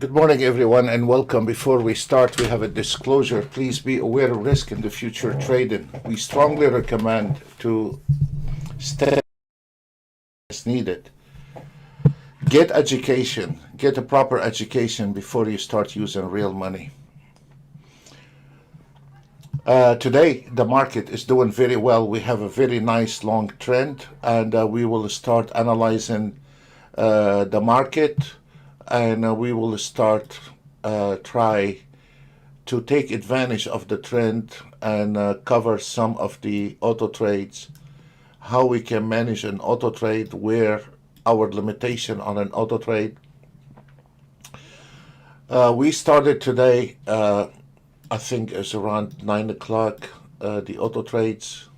Good morning, everyone, and welcome. Before we start, we have a disclosure. Please be aware of risk in the future trading. We strongly recommend to stay as needed. Get education, get a proper education before you start using real money. Today, the market is doing very well. We have a very nice long trend, and we will start analyzing the market, and we will start try to take advantage of the trend and cover some of the auto trades, how we can manage an auto trade, where our limitation on an auto trade. We started today, I think it's around 9 o'clock, the auto trades.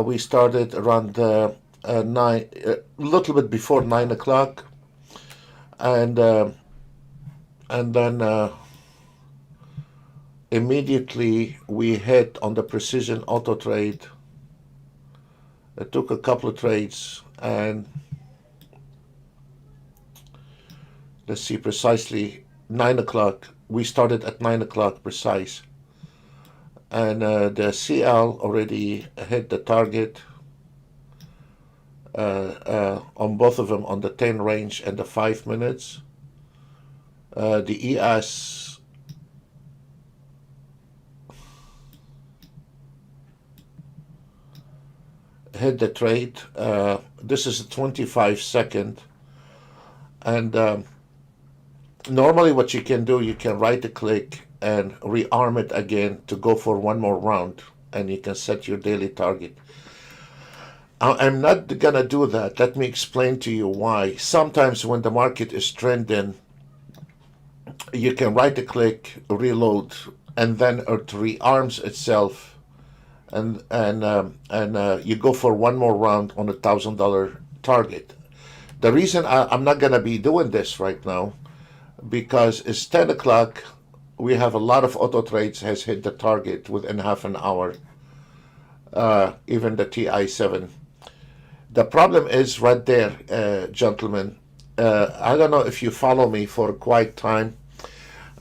We started around 9, a little bit before 9 o'clock, and then immediately we hit on the precision auto trade. It took a couple of trades, and let's see, precisely 9 o'clock. We started at 9 o'clock precise, and the CL already hit the target on both of them, on the 10 range and the 5 minutes. The ES hit the trade. This is a 25-second, and normally what you can do, you can right click and rearm it again to go for one more round, and you can set your daily target. I'm not gonna do that. Let me explain to you why. Sometimes when the market is trending, you can right click, reload, and then it rearms itself, and you go for one more round on $1,000 target. The reason I'm not gonna be doing this right now, because it's 10 o'clock. We have a lot of auto trades has hit the target within half an hour, even the TI7. The problem is right there, gentlemen. I don't know if you follow me for quite time.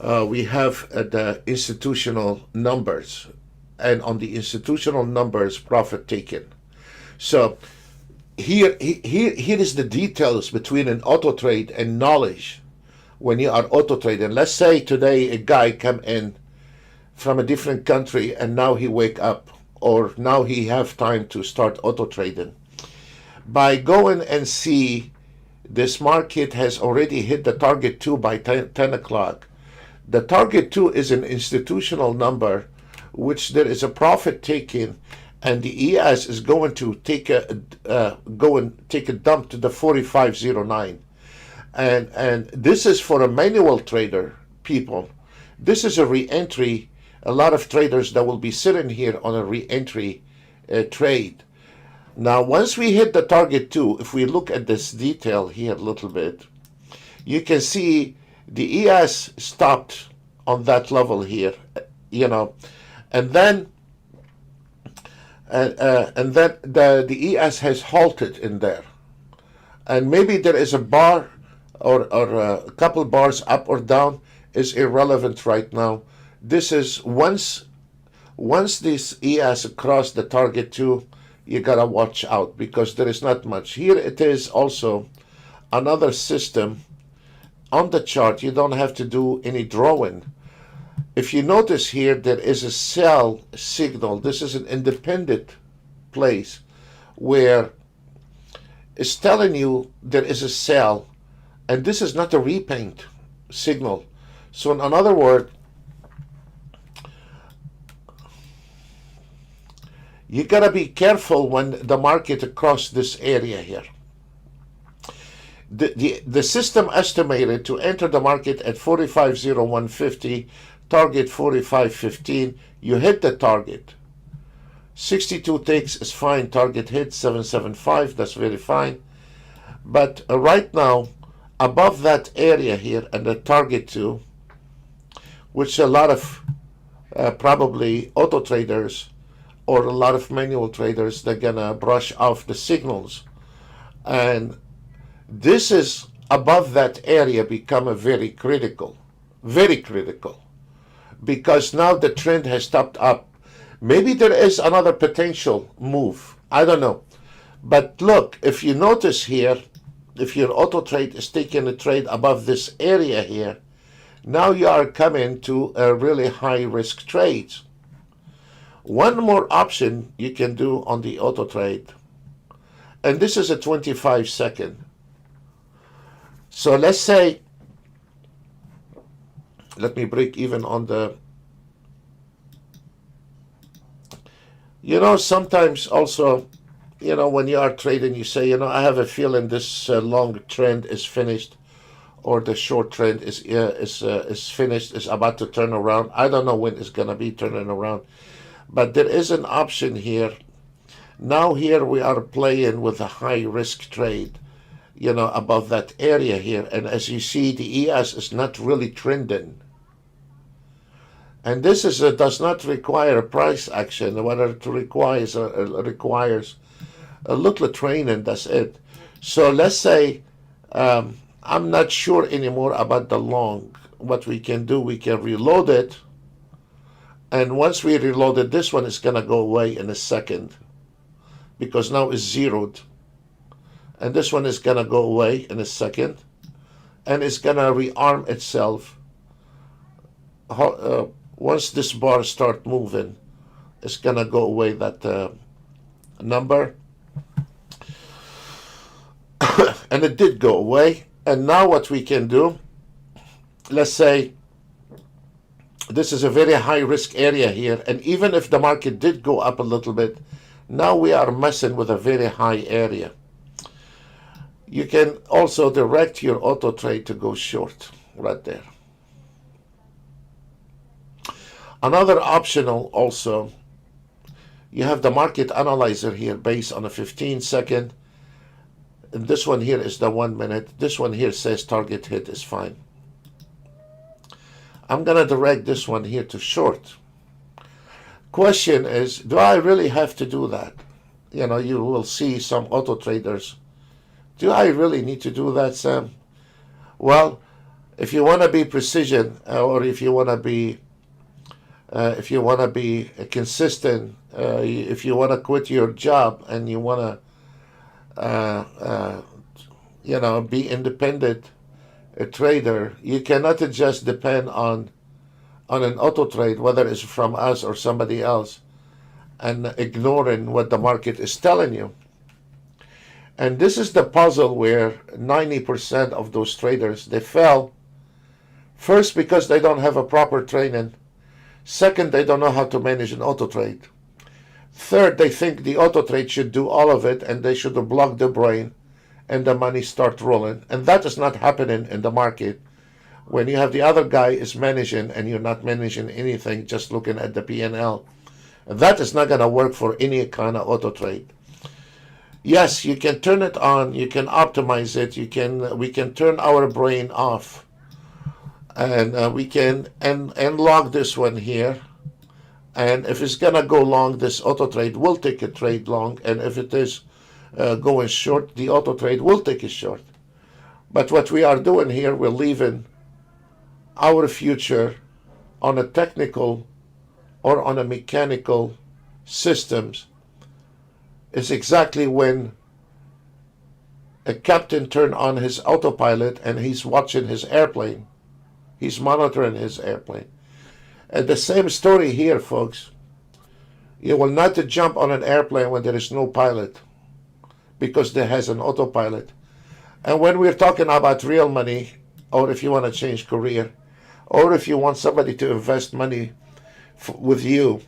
We have the institutional numbers, and on the institutional numbers, profit taken. So here is the details between an auto trade and knowledge. When you are auto trading, let's say today a guy come in from a different country, and now he wake up, or now he have time to start auto trading. By going and see this market has already hit the target 2 by 10 o'clock. The target 2 is an institutional number, which there is a profit taken, and the ES is going to take a dump to the 4509. And this is for a manual trader, people. This is a re-entry. A lot of traders that will be sitting here on a re-entry trade. Now, once we hit the target 2, if we look at this detail here a little bit, you can see the ES stopped on that level here, and then the ES has halted in there, and maybe there is a bar or a couple bars up or down, is irrelevant right now. This is once this ES across the target 2, you gotta watch out, because there is not much. Here it is also another system on the chart. You don't have to do any drawing. If you notice here, there is a sell signal. This is an independent place where it's telling you there is a sell, and this is not a repaint signal. So in other words, you gotta be careful when the market across this area here. The system estimated to enter the market at 450150, target 4515. You hit the target. 62 ticks is fine. Target hit 775. That's very fine. But right now, above that area here and the target 2, which a lot of probably auto traders or a lot of manual traders, they're gonna brush off the signals. And this is above that area become a very critical, because now the trend has stopped up. Maybe there is another potential move. I don't know. But look, if you notice here, if your auto trade is taking a trade above this area here, now you are coming to a really high risk trade. One more option you can do on the auto trade, and this is a 25-second. So let's say, let me break even on the, sometimes also, when you are trading, you say, I have a feeling this long trend is finished, or the short trend is finished, is about to turn around. I don't know when it's going to be turning around, but there is an option here. Now here we are playing with a high risk trade, above that area here. And as you see, the ES is not really trending. And this does not require a price action. What it requires a little training, that's it. So let's say I'm not sure anymore about the long. What we can do, we can reload it. And once we reload it, this one is going to go away in a second, because now it's zeroed. And this one is going to go away in a second. And it's going to rearm itself. Once this bar start moving, it's going to go away, that number. And it did go away. And now what we can do, let's say this is a very high risk area here. And even if the market did go up a little bit, now we are messing with a very high area. You can also direct your auto trade to go short right there. Another optional also, you have the market analyzer here based on a 15-second. And this one here is the 1 minute. This one here says target hit is fine. I'm going to direct this one here to short. Question is, do I really have to do that? You will see some auto traders. Do I really need to do that, Sam? Well, if you want to be precision, or if you want to be consistent, if you want to quit your job and you want to, be independent, a trader, you cannot just depend on an auto trade, whether it's from us or somebody else, and ignoring what the market is telling you. And this is the puzzle where 90% of those traders, they fail. First, because they don't have a proper training. Second, they don't know how to manage an auto trade. Third, they think the auto trade should do all of it and they should block the brain and the money start rolling. And that is not happening in the market when you have the other guy is managing and you're not managing anything, just looking at the P&L. And that is not going to work for any kind of auto trade. Yes, you can turn it on, you can optimize it, we can turn our brain off, and we can log this one here. And if it's gonna go long, this auto trade will take a trade long, and if it is going short, the auto trade will take a short. But what we are doing here, we're leaving our future on a technical or on a mechanical systems. Is exactly when a captain turned on his autopilot and he's watching his airplane. He's monitoring his airplane. And the same story here, folks. You will not jump on an airplane when there is no pilot, because there has an autopilot. And when we're talking about real money, or if you want to change career, or if you want somebody to invest money with you,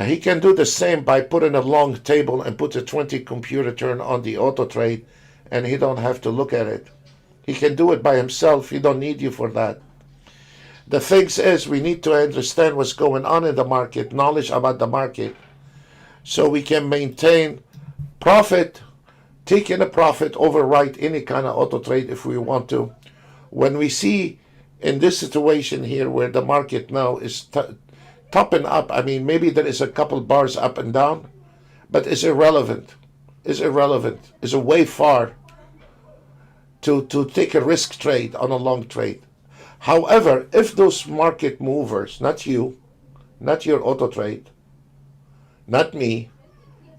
he can do the same by putting a long table and put a 20 computer turn on the auto trade, and he don't have to look at it. He can do it by himself. He don't need you for that. The thing is, we need to understand what's going on in the market, knowledge about the market, so we can maintain profit, taking a profit, overwrite any kind of auto trade if we want to. When we see in this situation here where the market now is topping up. I mean, maybe there is a couple bars up and down, but it's irrelevant. It's irrelevant. It's a way far to take a risk trade on a long trade. However, if those market movers, not you, not your auto trade, not me,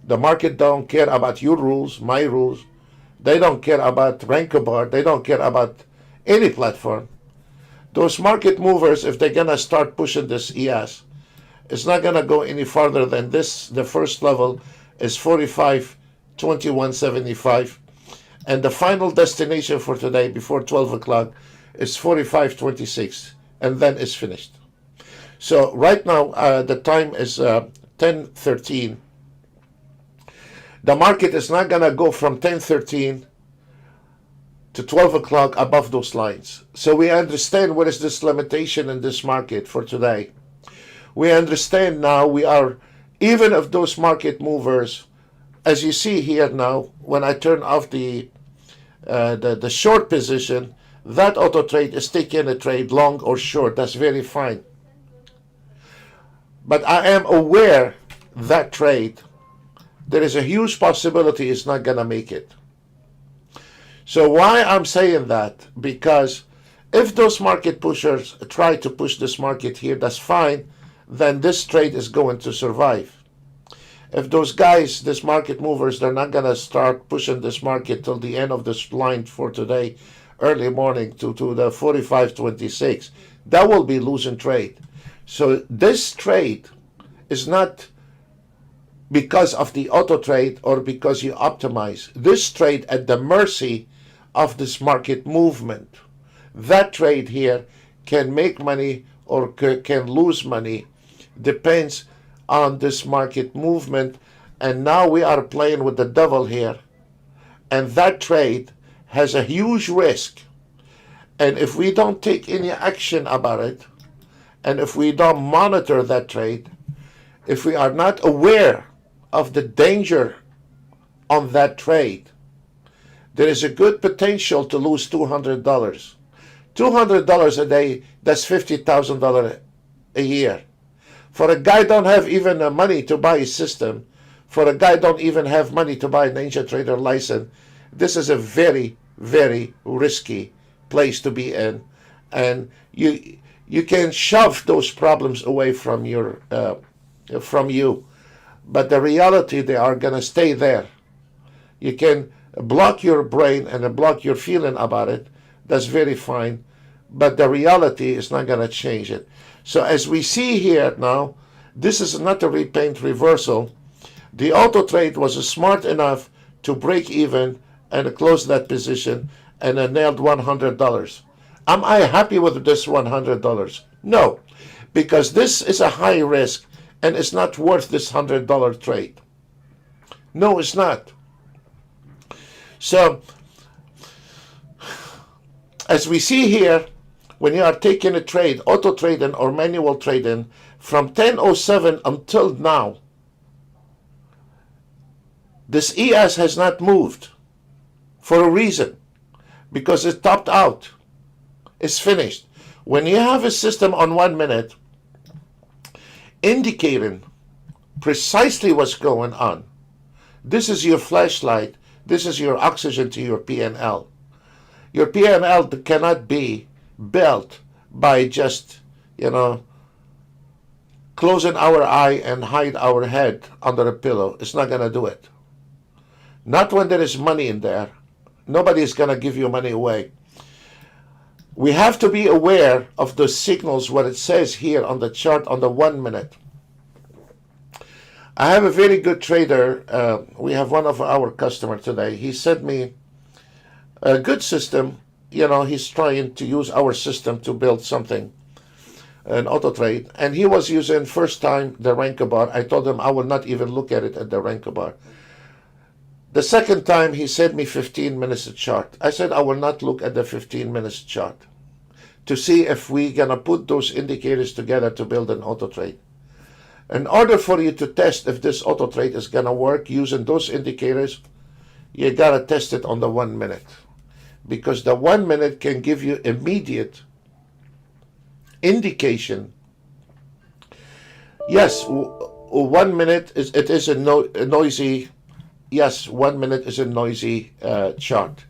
the market don't care about your rules, my rules. They don't care about Rankobar. They don't care about any platform. Those market movers, if they're gonna start pushing this ES, it's not gonna go any farther than this. The first level is 45.2175, and the final destination for today before 12 o'clock is 45.26, and then it's finished. So right now the time is 10:13. The market is not gonna go from 10:13 to 12 o'clock above those lines. So we understand what is this limitation in this market for today. We understand now we are, even if those market movers, as you see here now, when I turn off the short position, that auto trade is taking a trade long or short. That's very fine. But I am aware that trade, there is a huge possibility it's not gonna make it. So why I'm saying that? Because if those market pushers try to push this market here, that's fine, then this trade is going to survive. If those guys, this market movers, they're not gonna start pushing this market till the end of this line for today, early morning to the 45.26, that will be losing trade. So this trade is not because of the auto trade or because you optimize. This trade at the mercy of this market movement. That trade here can make money or can lose money, depends on this market movement. And now we are playing with the devil here, and that trade has a huge risk. And if we don't take any action about it, and if we don't monitor that trade, if we are not aware of the danger on that trade, there is a good potential to lose $200. $200 a day, that's $50,000 a year. For a guy don't have even money to buy a system, for a guy don't even have money to buy a NinjaTrader license, this is a very, very risky place to be in. And you can shove those problems away from you. But the reality, they are going to stay there. You can block your brain and block your feeling about it. That's very fine. But the reality is not going to change it. So as we see here now, this is not a repaint reversal. The auto trade was smart enough to break even and close that position and nailed $100. Am I happy with this $100? No, because this is a high risk and it's not worth this $100 trade. No, it's not. So, as we see here, when you are taking a trade, auto trading or manual trading, from 10:07 until now, this ES has not moved for a reason, because it topped out. It's finished. When you have a system on 1 minute indicating precisely what's going on, this is your flashlight, this is your oxygen to your PNL. Your PNL cannot be built by just, closing our eye and hide our head under a pillow. It's not going to do it. Not when there is money in there. Nobody is going to give you money away. We have to be aware of the signals, what it says here on the chart on the 1 minute. I have a very good trader. We have one of our customers today. He sent me a good system. He's trying to use our system to build something, an auto trade. And he was using first time the Rankobar. I told him I will not even look at it at the Rankobar. The second time he sent me 15 minutes chart. I said I will not look at the 15 minutes chart to see if we're going to put those indicators together to build an auto trade. In order for you to test if this auto trade is going to work using those indicators, you got to test it on the 1 minute. Because the 1 minute can give you immediate indication Yes, 1 minute is it is a noisy. Yes, 1 minute is a noisy chart.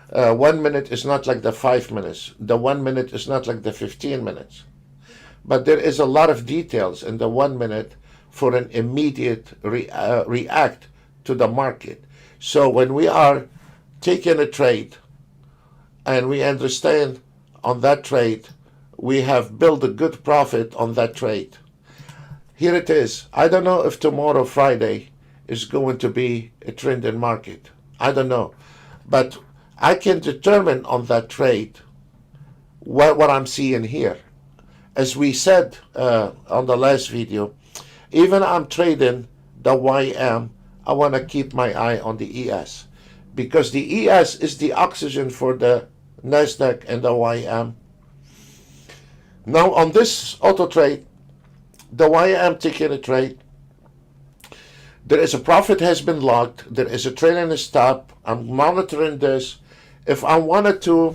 1 minute is not like the 5 minutes. The 1 minute is not like the 15 minutes. But there is a lot of details in the 1 minute for an immediate react to the market. So when we are taking a trade and we understand on that trade, we have built a good profit on that trade. Here it is. I don't know if tomorrow, Friday, is going to be a trend in market. I don't know. But I can determine on that trade what I'm seeing here. As we said on the last video, even I'm trading the YM, I want to keep my eye on the ES, because the ES is the oxygen for the NASDAQ and the YM. Now on this auto trade, the YM taking a trade, there is a profit has been logged, there is a trailing stop, I'm monitoring this. If I wanted to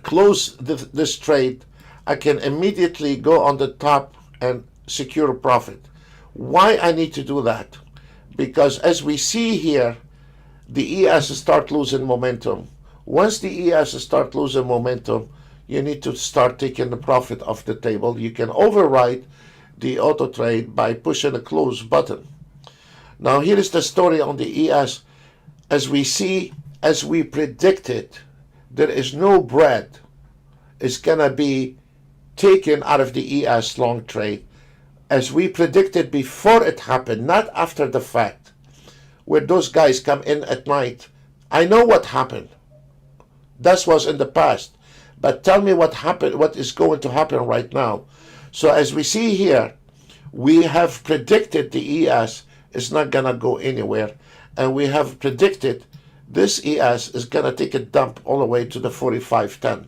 close this trade, I can immediately go on the top and secure a profit. Why I need to do that? Because as we see here, the ES start losing momentum. Once the ES start losing momentum, you need to start taking the profit off the table. You can override the auto trade by pushing a close button. Now here is the story on the ES. As we see, as we predicted, there is no bread is gonna be taken out of the ES long trade, as we predicted before it happened, not after the fact, where those guys come in at night. I know what happened. That was in the past. But tell me what happened, what is going to happen right now. So as we see here, we have predicted the ES is not gonna go anywhere, and we have predicted this ES is gonna take a dump all the way to the 45.10.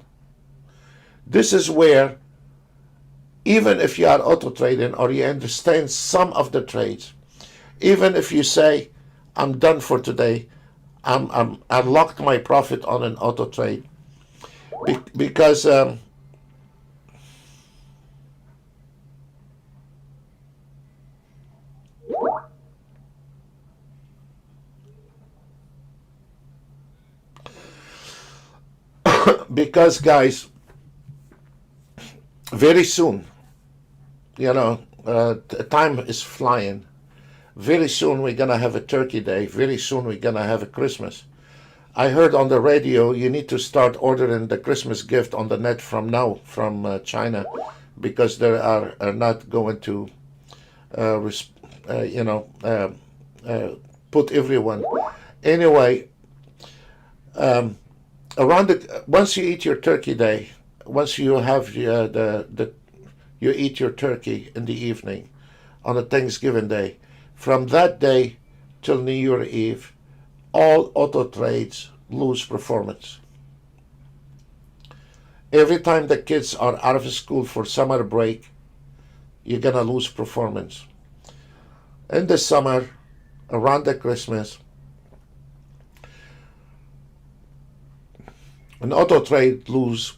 This is where, even if you are auto trading or you understand some of the trades, even if you say, I'm done for today, I locked my profit on an auto trade, because because guys, very soon, time is flying. Very soon we're gonna have a Turkey Day. Very soon we're gonna have a Christmas. I heard on the radio you need to start ordering the Christmas gift on the net from now, from China, because they are not going to, put everyone. Anyway, once you eat your Turkey Day, once you have you eat your turkey in the evening on a Thanksgiving Day, from that day till New Year Eve, all auto trades lose performance. Every time the kids are out of school for summer break, you're gonna lose performance. In the summer, around the Christmas, an auto trade lose,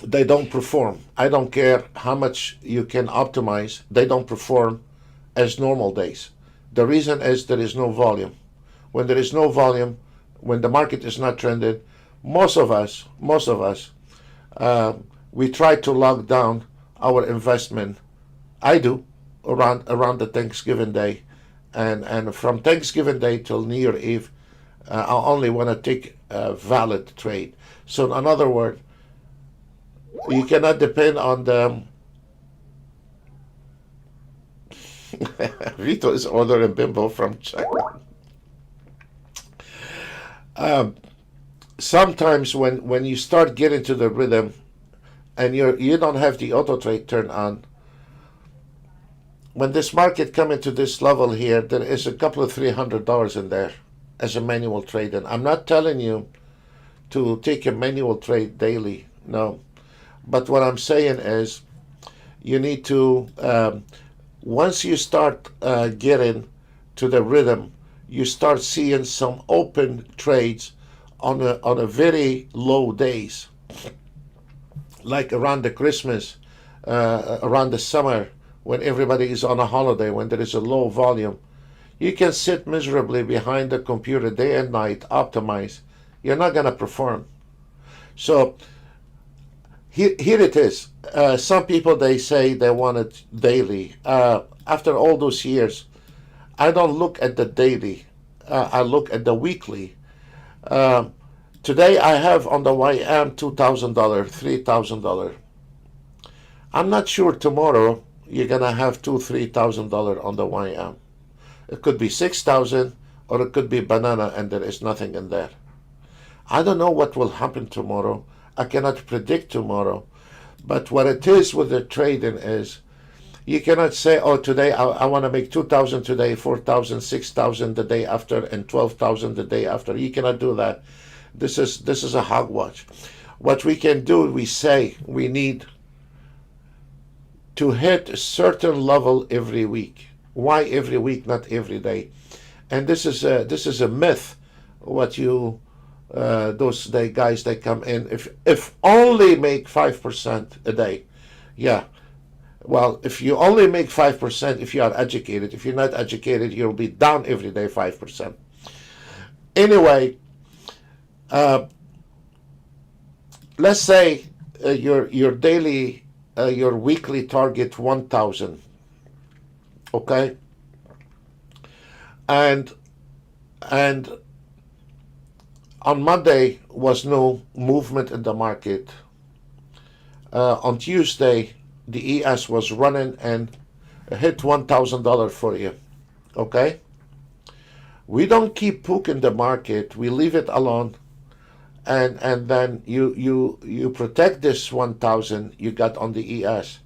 they don't perform. I don't care how much you can optimize, they don't perform as normal days. The reason is there is no volume. When there is no volume, when the market is not trending, most of us, we try to lock down our investment. I do around the Thanksgiving Day, and from Thanksgiving Day till New Year Eve, I only want to take a valid trade. So in other words, you cannot depend on the Vito is ordering bimbo from China. Sometimes when you start getting to the rhythm and you don't have the auto trade turned on, when this market come into this level here, there is a couple of $300 in there as a manual trade. And I'm not telling you to take a manual trade daily, no. But what I'm saying is you need to, once you start getting to the rhythm, you start seeing some open trades on a very low days, like around the Christmas. around the summer when everybody is on a holiday, when there is a low volume. You can sit miserably behind the computer day and night, optimize. You're not going to perform. So here it is. Some people, they say they want it daily. After all those years, I don't look at the daily. I look at the weekly. Today I have on the YM $2,000, $3,000. I'm not sure tomorrow you're gonna have $3,000 on the YM. It could be 6,000, or it could be banana and there is nothing in there. I don't know what will happen tomorrow. I cannot predict tomorrow. But what it is with the trading is, you cannot say, oh, today I want to make 2,000 today, 4,000, 6,000 the day after, and 12,000 the day after. You cannot do that. This is a hogwash. What we can do, we say we need to hit a certain level every week. Why every week, not every day? And this is a myth. What you those guys that come in, if only make 5% a day, yeah. Well, if you only make 5%, if you are educated, if you're not educated, you'll be down every day 5%. Anyway, let's say your daily, your weekly target 1,000, okay, and on Monday was no movement in the market. On Tuesday, the ES was running and hit $1,000 for you, okay? We don't keep poking the market. We leave it alone, and then you protect this 1,000 you got on the ES,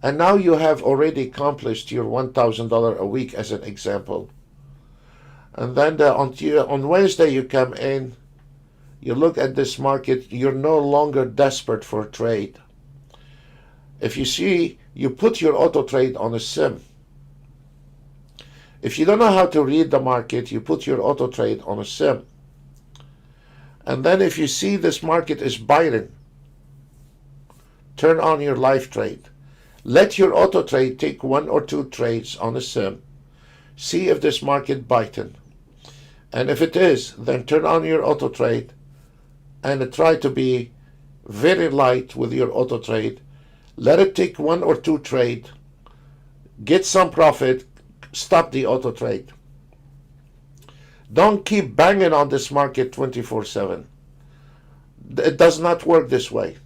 and now you have already accomplished your $1,000 a week as an example. And then on Wednesday you come in, you look at this market. You're no longer desperate for a trade. If you see, you put your auto trade on a sim. If you don't know how to read the market, you put your auto trade on a sim. And then if you see this market is biting, turn on your live trade. Let your auto trade take 1 or 2 trades on a sim. See if this market biting. And if it is, then turn on your auto trade and try to be very light with your auto trade. Let it take 1 or 2 trade, get some profit, stop the auto trade. Don't keep banging on this market 24/7. It does not work this way.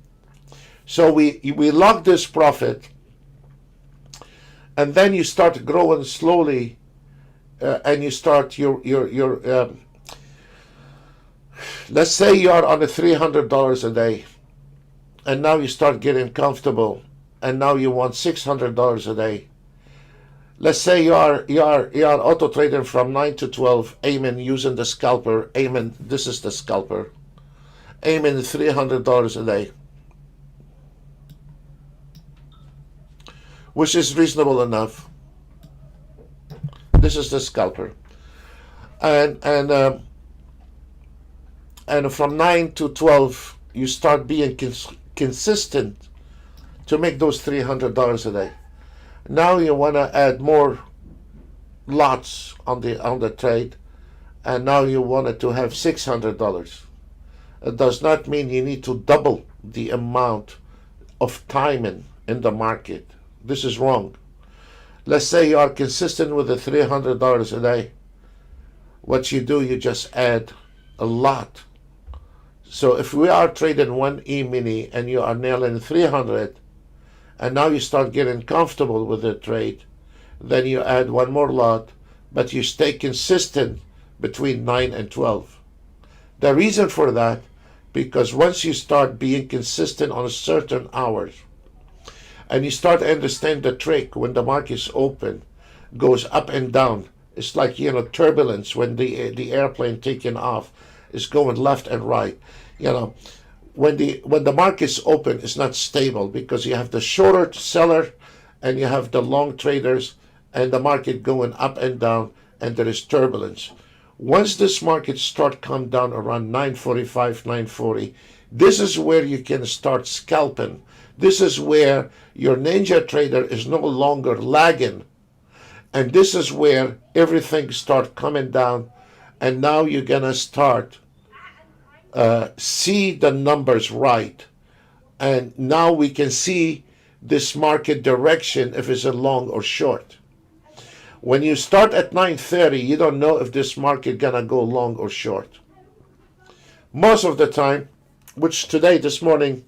So we lock this profit, and then you start growing slowly, and you start your let's say you are on a $300 a day, and now you start getting comfortable, and now you want $600 a day. Let's say you are auto trading from 9 to 12, aiming using the scalper, aiming, this is the scalper, aiming $300 a day, which is reasonable enough. This is the scalper, and from 9 to 12 you start being consistent to make those $300 a day. Now you want to add more lots on the trade, and now you wanted to have $600. It does not mean you need to double the amount of timing in the market. This is wrong. Let's say you are consistent with the $300 a day. What you do, you just add a lot. So if we are trading 1 E-mini and you are nailing 300, and now you start getting comfortable with the trade, then you add 1 more lot, but you stay consistent between 9 and 12. The reason for that, because once you start being consistent on a certain hours, and you start to understand the trick, when the market is open, goes up and down. It's like, turbulence when the airplane taking off is going left and right. When the market's open, it's not stable, because you have the shorter seller and you have the long traders, and the market going up and down, and there is turbulence. Once this market start come down around 945, 940, this is where you can start scalping. This is where your ninja trader is no longer lagging. And this is where everything start coming down. And now you're going to start see the numbers right. And now we can see this market direction if it's a long or short. When you start at 9:30, you don't know if this market gonna go long or short. Most of the time, which today, this morning,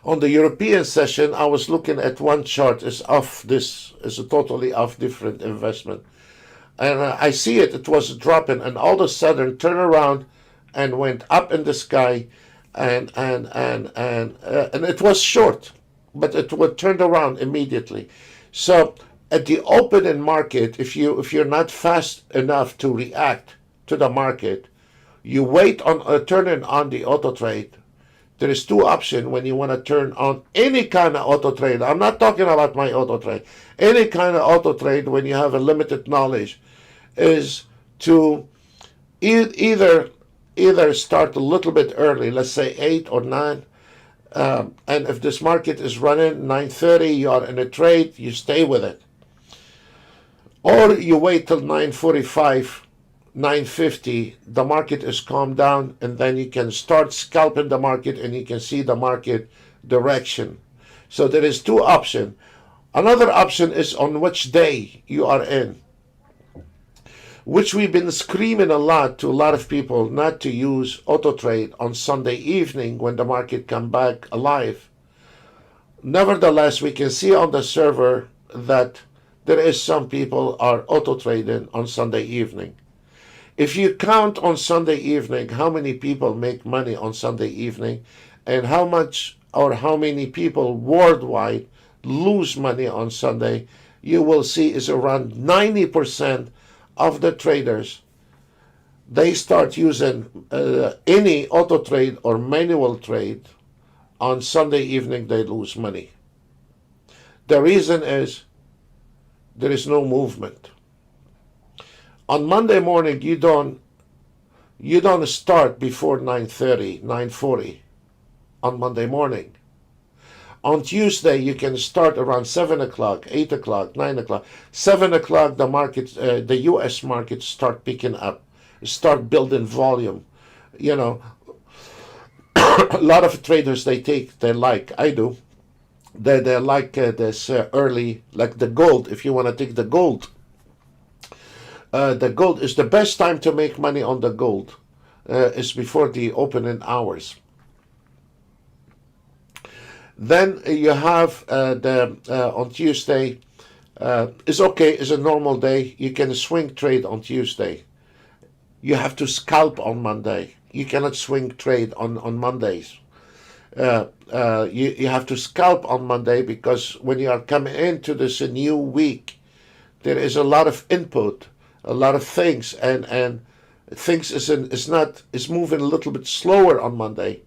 on the European session, I was looking at one chart is off. This is a totally off different investment, and I see it. It was dropping, and all of a sudden, turn around and went up in the sky, and it was short, but it would turn around immediately. So at the opening market, if you're not fast enough to react to the market, you wait on turning on the auto trade. There is two options when you want to turn on any kind of auto trade. I'm not talking about my auto trade. Any kind of auto trade when you have a limited knowledge is to either start a little bit early, let's say 8 or 9. And if this market is running 9:30, you are in a trade, you stay with it. Or you wait till 9:45, 9:50, the market is calmed down, and then you can start scalping the market and you can see the market direction. So there is two options. Another option is on which day you are in, which we've been screaming a lot to a lot of people not to use auto trade on Sunday evening when the market come back alive. Nevertheless, we can see on the server that there is some people are auto trading on Sunday evening. If you count on Sunday evening how many people make money on Sunday evening and how much or how many people worldwide lose money on Sunday, you will see is around 90% of the traders, they start using any auto trade or manual trade on Sunday evening, they lose money. The reason is there is no movement. On Monday morning, you don't start before 9:30, 9:40 on Monday morning. On Tuesday, you can start around 7 o'clock, 8 o'clock, 9 o'clock. 7 o'clock, the market, the U.S. market start picking up, start building volume. You know, a lot of traders, they like, I do, they like this early, like the gold. If you want to take the gold is the best time to make money on the gold. Is before the opening hours. Then you have on Tuesday, it's okay, it's a normal day. You can swing trade on Tuesday. You have to scalp on Monday. You cannot swing trade on Mondays. You have to scalp on Monday because when you are coming into this a new week, there is a lot of input, a lot of things, and things is moving a little bit slower on Monday.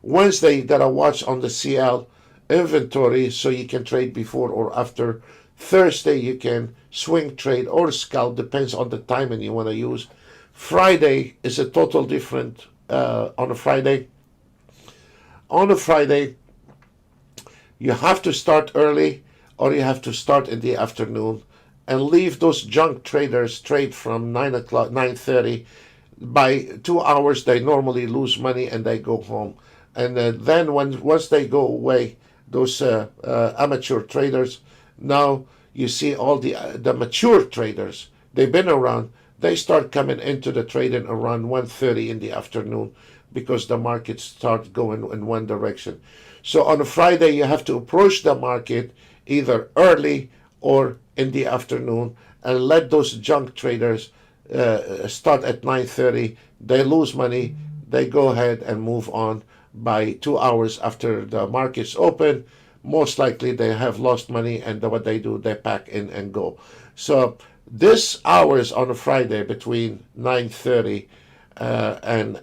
Wednesday, you gotta watch on the CL inventory so you can trade before or after. Thursday, you can swing trade or scalp, depends on the timing you want to use. Friday is a total different on a Friday. On a Friday, you have to start early or you have to start in the afternoon and leave those junk traders trade from 9 o'clock, 9:30. By 2 hours, they normally lose money and they go home. And then once they go away, those amateur traders, now you see all the mature traders, they've been around, they start coming into the trading around 1:30 in the afternoon because the market starts going in one direction. So on a Friday, you have to approach the market either early or in the afternoon and let those junk traders start at 9:30. They lose money, they go ahead and move on. By 2 hours after the markets open, most likely they have lost money, and what they do, they pack in and go. So this hours on a Friday between 9:30 and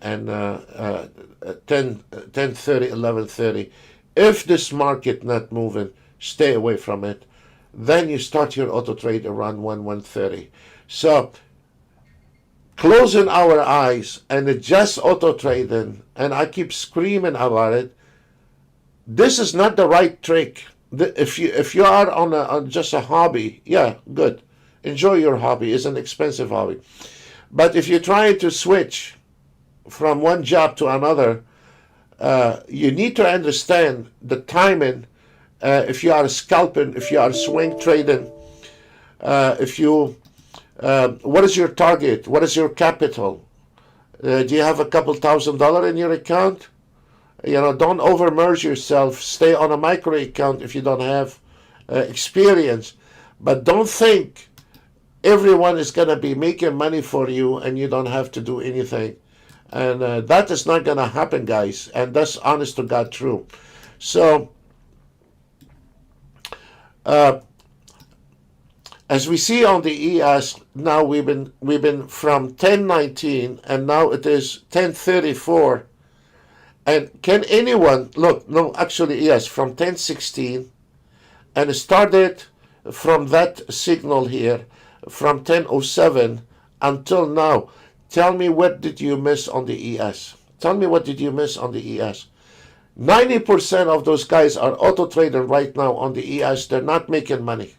10:30, 11:30, if this market not moving, stay away from it. Then you start your auto trade around 1:30. So closing our eyes and just auto trading, and I keep screaming about it. This is not the right trick. If you are on just a hobby, yeah, good. Enjoy your hobby. It's an expensive hobby. But if you're trying to switch from one job to another, you need to understand the timing. If you are scalping, if you are swing trading, if you what is your target? What is your capital? Do you have a couple $1,000 in your account? Don't overmerge yourself. Stay on a micro account if you don't have experience. But don't think everyone is going to be making money for you and you don't have to do anything. And that is not going to happen, guys. And that's honest to God true. So, as we see on the ES, now we've been from 1019 and now it is 1034. And can anyone look? No, actually, yes, from 1016, and it started from that signal here, from 1007 until now. Tell me, what did you miss on the ES? Tell me, what did you miss on the ES? 90% of those guys are auto trading right now on the ES. They're not making money.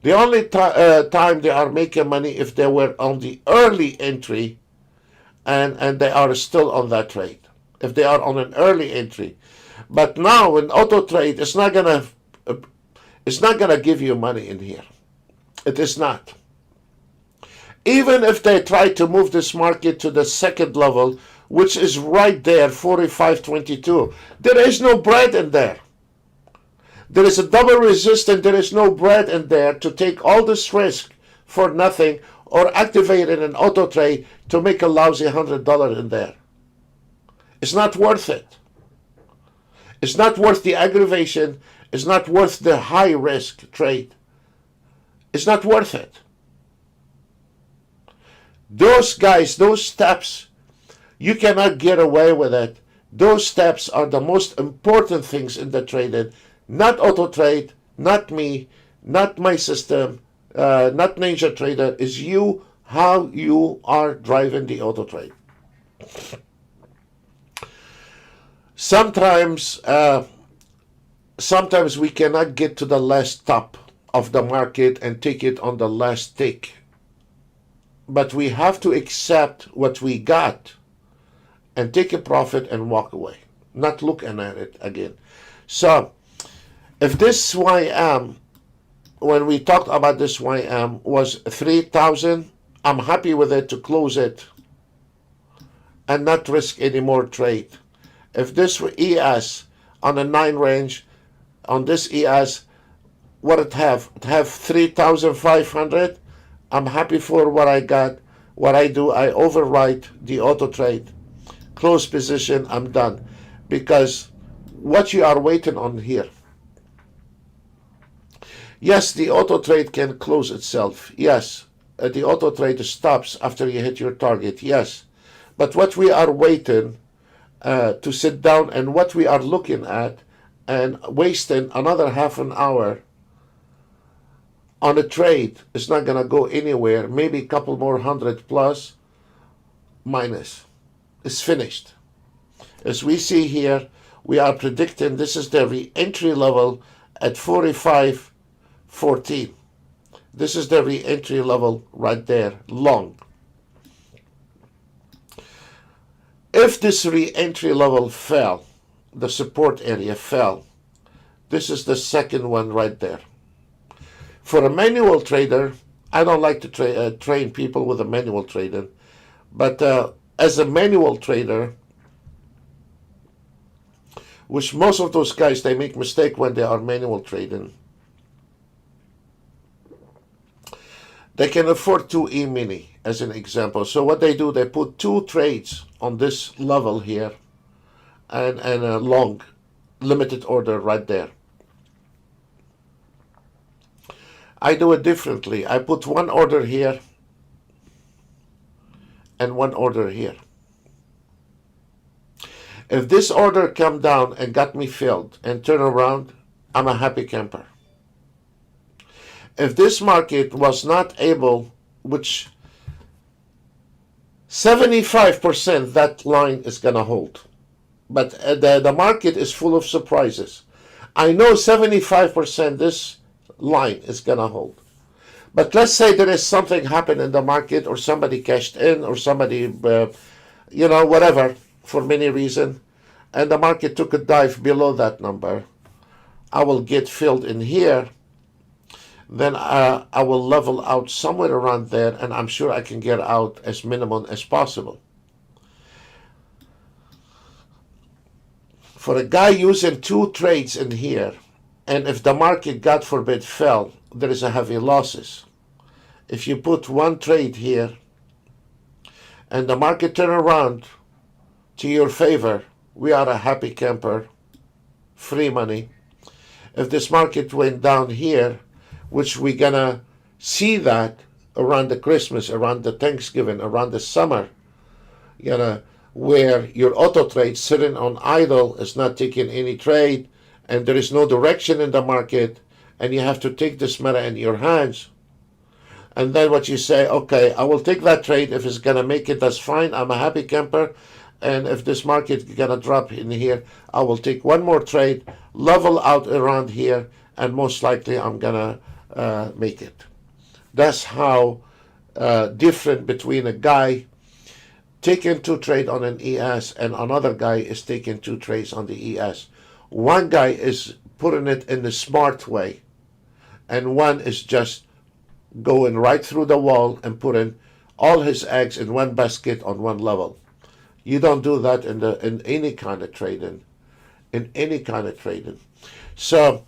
The only time they are making money if they were on the early entry, and they are still on that trade. If they are on an early entry, but now in auto trade, it's not gonna give you money in here. It is not. Even if they try to move this market to the second level, which is right there, 45.22, there is no bread in there. There is a double resistance. There is no bread in there to take all this risk for nothing, or activate in an auto trade to make a lousy $100 in there. It's not worth it. It's not worth the aggravation. It's not worth the high risk trade. It's not worth it. Those guys, those steps, you cannot get away with it. Those steps are the most important things in the trading. Not auto trade, not me, not my system, not Ninja Trader, is you, how you are driving the auto trade. Sometimes we cannot get to the last top of the market and take it on the last tick. But we have to accept what we got and take a profit and walk away, not looking at it again. So, if this YM, when we talked about this YM, was 3,000, I'm happy with it to close it and not risk any more trade. If this were ES on a 9 range, on this ES, what it have? It have 3,500. I'm happy for what I got. What I do, I overwrite the auto trade. Close position, I'm done. Because what you are waiting on here. Yes, the auto trade can close itself. Yes, the auto trade stops after you hit your target. Yes, but what we are waiting to sit down and what we are looking at and wasting another half an hour on a trade is not going to go anywhere. Maybe a couple more hundred plus, minus. It's finished. As we see here, we are predicting this is the re-entry level at 45.14. This is the re-entry level right there, long. If this re-entry level fell, the support area fell, this is the second one right there. For a manual trader, I don't like to train people with a manual trading, but as a manual trader, which most of those guys, they make mistake when they are manual trading. They can afford 2 E-mini as an example. So what they do, they put 2 trades on this level here and a long limited order right there. I do it differently. I put 1 order here and 1 order here. If this order come down and got me filled and turn around, I'm a happy camper. If this market was not able, which 75% that line is going to hold. But the market is full of surprises. I know 75% this line is going to hold. But let's say there is something happened in the market, or somebody cashed in, or somebody, whatever, for many reasons, and the market took a dive below that number. I will get filled in here. Then I will level out somewhere around there, and I'm sure I can get out as minimum as possible. For a guy using 2 trades in here, and if the market, God forbid, fell, there is a heavy losses. If you put 1 trade here, and the market turn around to your favor, we are a happy camper, free money. If this market went down here, which we're gonna see that around the Christmas, around the Thanksgiving, around the summer, where your auto trade sitting on idle is not taking any trade, and there is no direction in the market, and you have to take this matter in your hands. And then what you say, okay, I will take that trade. If it's gonna make it, that's fine. I'm a happy camper. And if this market is gonna drop in here, I will take 1 more trade, level out around here, and most likely I'm gonna make it. That's how different between a guy taking 2 trades on an ES and another guy is taking 2 trades on the ES. One guy is putting it in the smart way, and one is just going right through the wall and putting all his eggs in 1 basket on 1 level. You don't do that in any kind of trading. In any kind of trading. So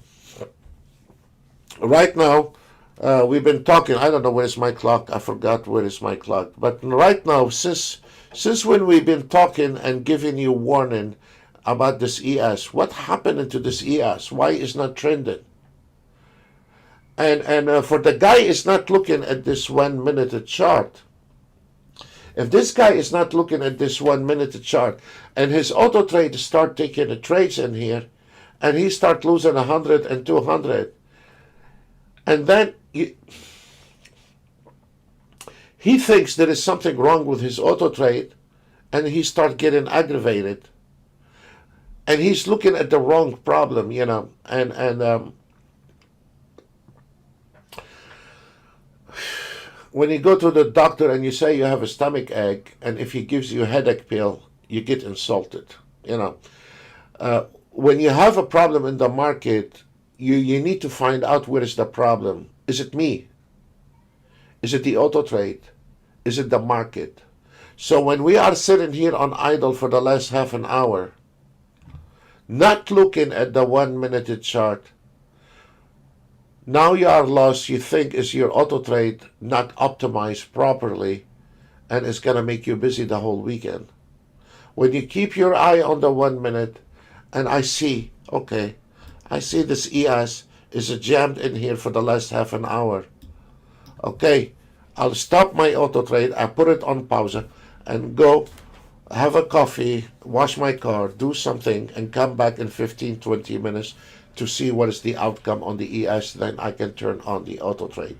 right now, we've been talking. I don't know where's my clock. I forgot where is my clock. But right now, since when we've been talking and giving you warning about this ES, what happened into this ES? Why is not trending? And for the guy is not looking at this 1 minute chart. If this guy is not looking at this 1 minute chart, and his auto trade start taking the trades in here, and he start losing 100 and 200, and then he thinks there is something wrong with his auto trade, and he start getting aggravated, and he's looking at the wrong problem, and when you go to the doctor and you say you have a stomach ache, and if he gives you a headache pill, you get insulted. When you have a problem in the market, you need to find out where is the problem. Is it me? Is it the auto trade? Is it the market? So when we are sitting here on idle for the last half an hour, not looking at the 1 minute chart, now you are lost. You think is your auto trade not optimized properly, and it's going to make you busy the whole weekend. When you keep your eye on the 1 minute, and I see this ES is jammed in here for the last half an hour. Okay, I'll stop my auto trade. I put it on pause and go have a coffee, wash my car, do something, and come back in 15-20 minutes to see what is the outcome on the ES. Then I can turn on the auto trade,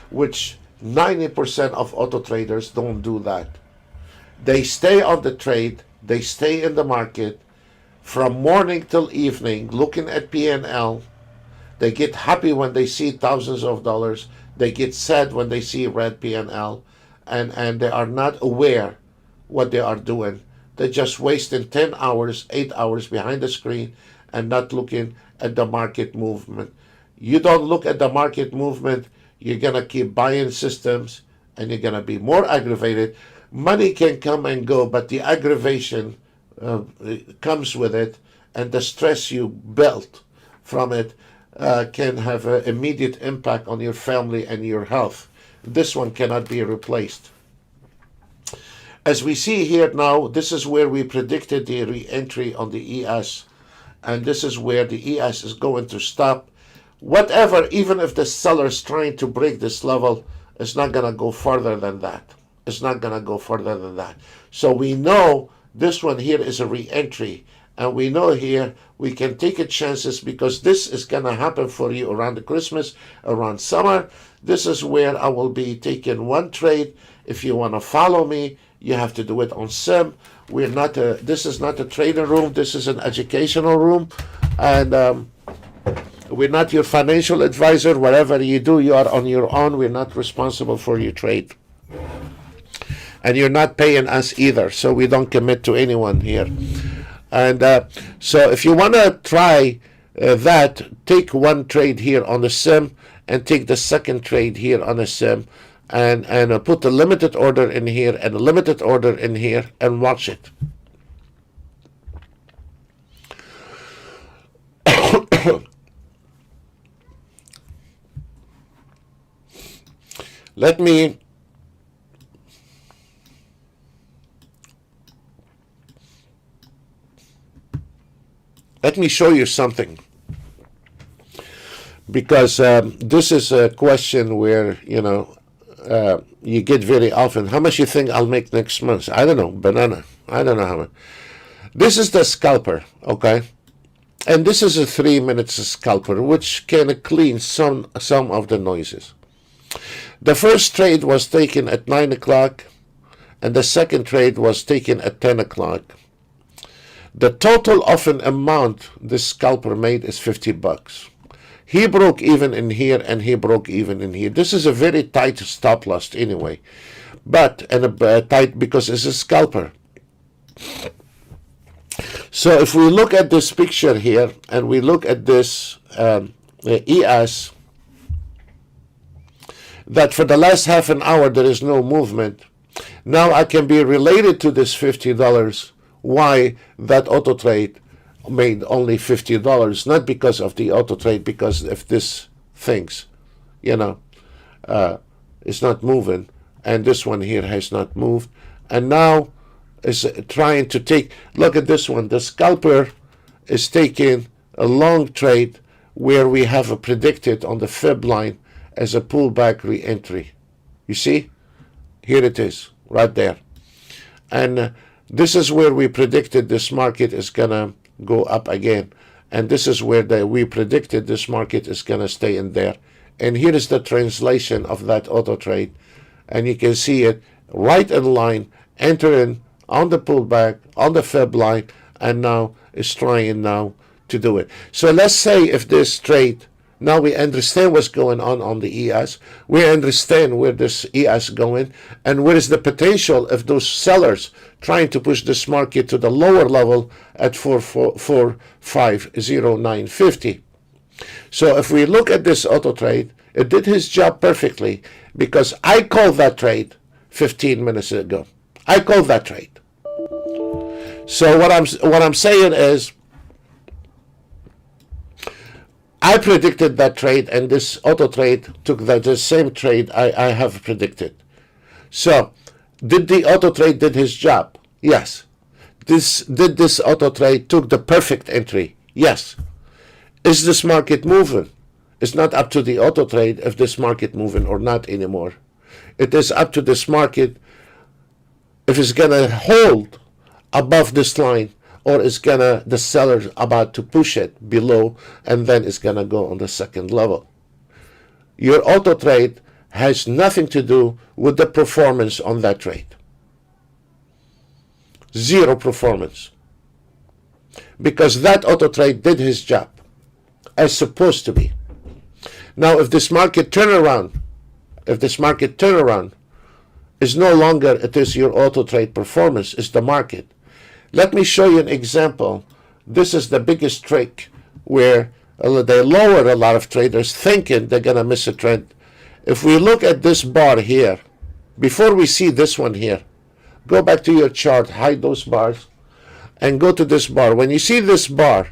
which 90% of auto traders don't do that. They stay on the trade, they stay in the market from morning till evening looking at P&L. They get happy when they see thousands of dollars. They get sad when they see red P&L, and they are not aware what they are doing. They're just wasting 10 hours, 8 hours behind the screen and not looking at the market movement. You don't look at the market movement, you're going to keep buying systems, and you're going to be more aggravated. Money can come and go, but the aggravation comes with it, and the stress you built from it can have an immediate impact on your family and your health. This one cannot be replaced. As we see here now, this is where we predicted the re-entry on the ES, and this is where the ES is going to stop. Whatever, even if the seller is trying to break this level, it's not going to go further than that. It's not going to go further than that. So we know this one here is a re-entry, and we know here we can take a chances because this is going to happen for you around the Christmas, around summer. This is where I will be taking one trade If you want to follow me, you have to do it on sim. This is not a trader room. This is an educational room, and we're not your financial advisor. Whatever you do, you are on your own. We're not responsible for your trade, and you're not paying us either. So we don't commit to anyone here. And so if you want to try that, take one trade here on the sim and take the second trade here on the sim, and put the limited order in here and a limited order in here and watch it. Let me show you something, because this is a question where, you get very often. How much you think I'll make next month? I don't know. Banana. I don't know how much. This is the scalper, okay? And this is a 3-minute scalper, which can clean some of the noises. The first trade was taken at 9 o'clock, and the second trade was taken at 10 o'clock. The total often amount this scalper made is $50. He broke even in here, and he broke even in here. This is a very tight stop loss anyway, tight because it's a scalper. So if we look at this picture here, and we look at this ES, that for the last half an hour there is no movement. Now I can be related to this $50, why that auto trade made only $50, not because of the auto trade, because if this things, is not moving, and this one here has not moved, and now is trying to take, look at this one, the scalper is taking a long trade where we have a predicted on the fib line as a pullback re-entry. You see? Here it is, right there. And this is where we predicted this market is going to go up again. And this is where we predicted this market is going to stay in there. And here is the translation of that auto trade. And you can see it right in line, entering on the pullback, on the fib line, and now is trying now to do it. So let's say if this trade, now we understand what's going on the ES. We understand where this ES going, and where is the potential of those sellers trying to push this market to the lower level at 4,509.50. So if we look at this auto trade, it did his job perfectly, because I called that trade 15 minutes ago. I called that trade. So what I'm saying is, I predicted that trade, and this auto trade took the same trade I have predicted. So, did the auto trade did his job? Yes. Did this auto trade took the perfect entry? Yes. Is this market moving? It's not up to the auto trade if this market moving or not anymore. It is up to this market if it's gonna hold above this line, or is the seller about to push it below, and then it's gonna go on the second level. Your auto trade has nothing to do with the performance on that trade. Zero performance. Because that auto trade did his job as supposed to be. Now if this market turnaround is no longer it is your auto trade performance, it's the market. Let me show you an example. This is the biggest trick where they lower a lot of traders thinking they're going to miss a trend. If we look at this bar here, before we see this one here, go back to your chart, hide those bars, and go to this bar. When you see this bar,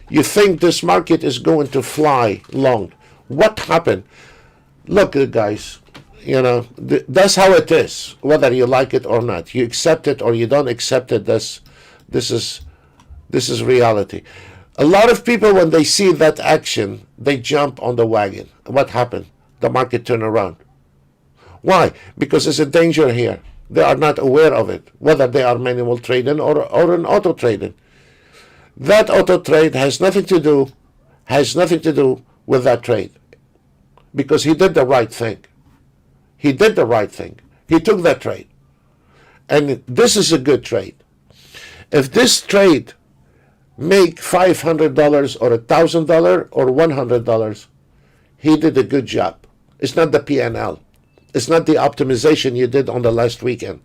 you think this market is going to fly long. What happened? Look, guys, that's how it is, whether you like it or not. You accept it or you don't accept it. This is reality. A lot of people, when they see that action, they jump on the wagon. What happened? The market turned around. Why? Because there's a danger here. They are not aware of it, whether they are manual trading or an auto trading. That auto trade has nothing to do with that trade, because he did the right thing. He did the right thing. He took that trade. And this is a good trade. If this trade make $500 or $1,000 or $100, he did a good job. It's not the PNL. It's not the optimization you did on the last weekend.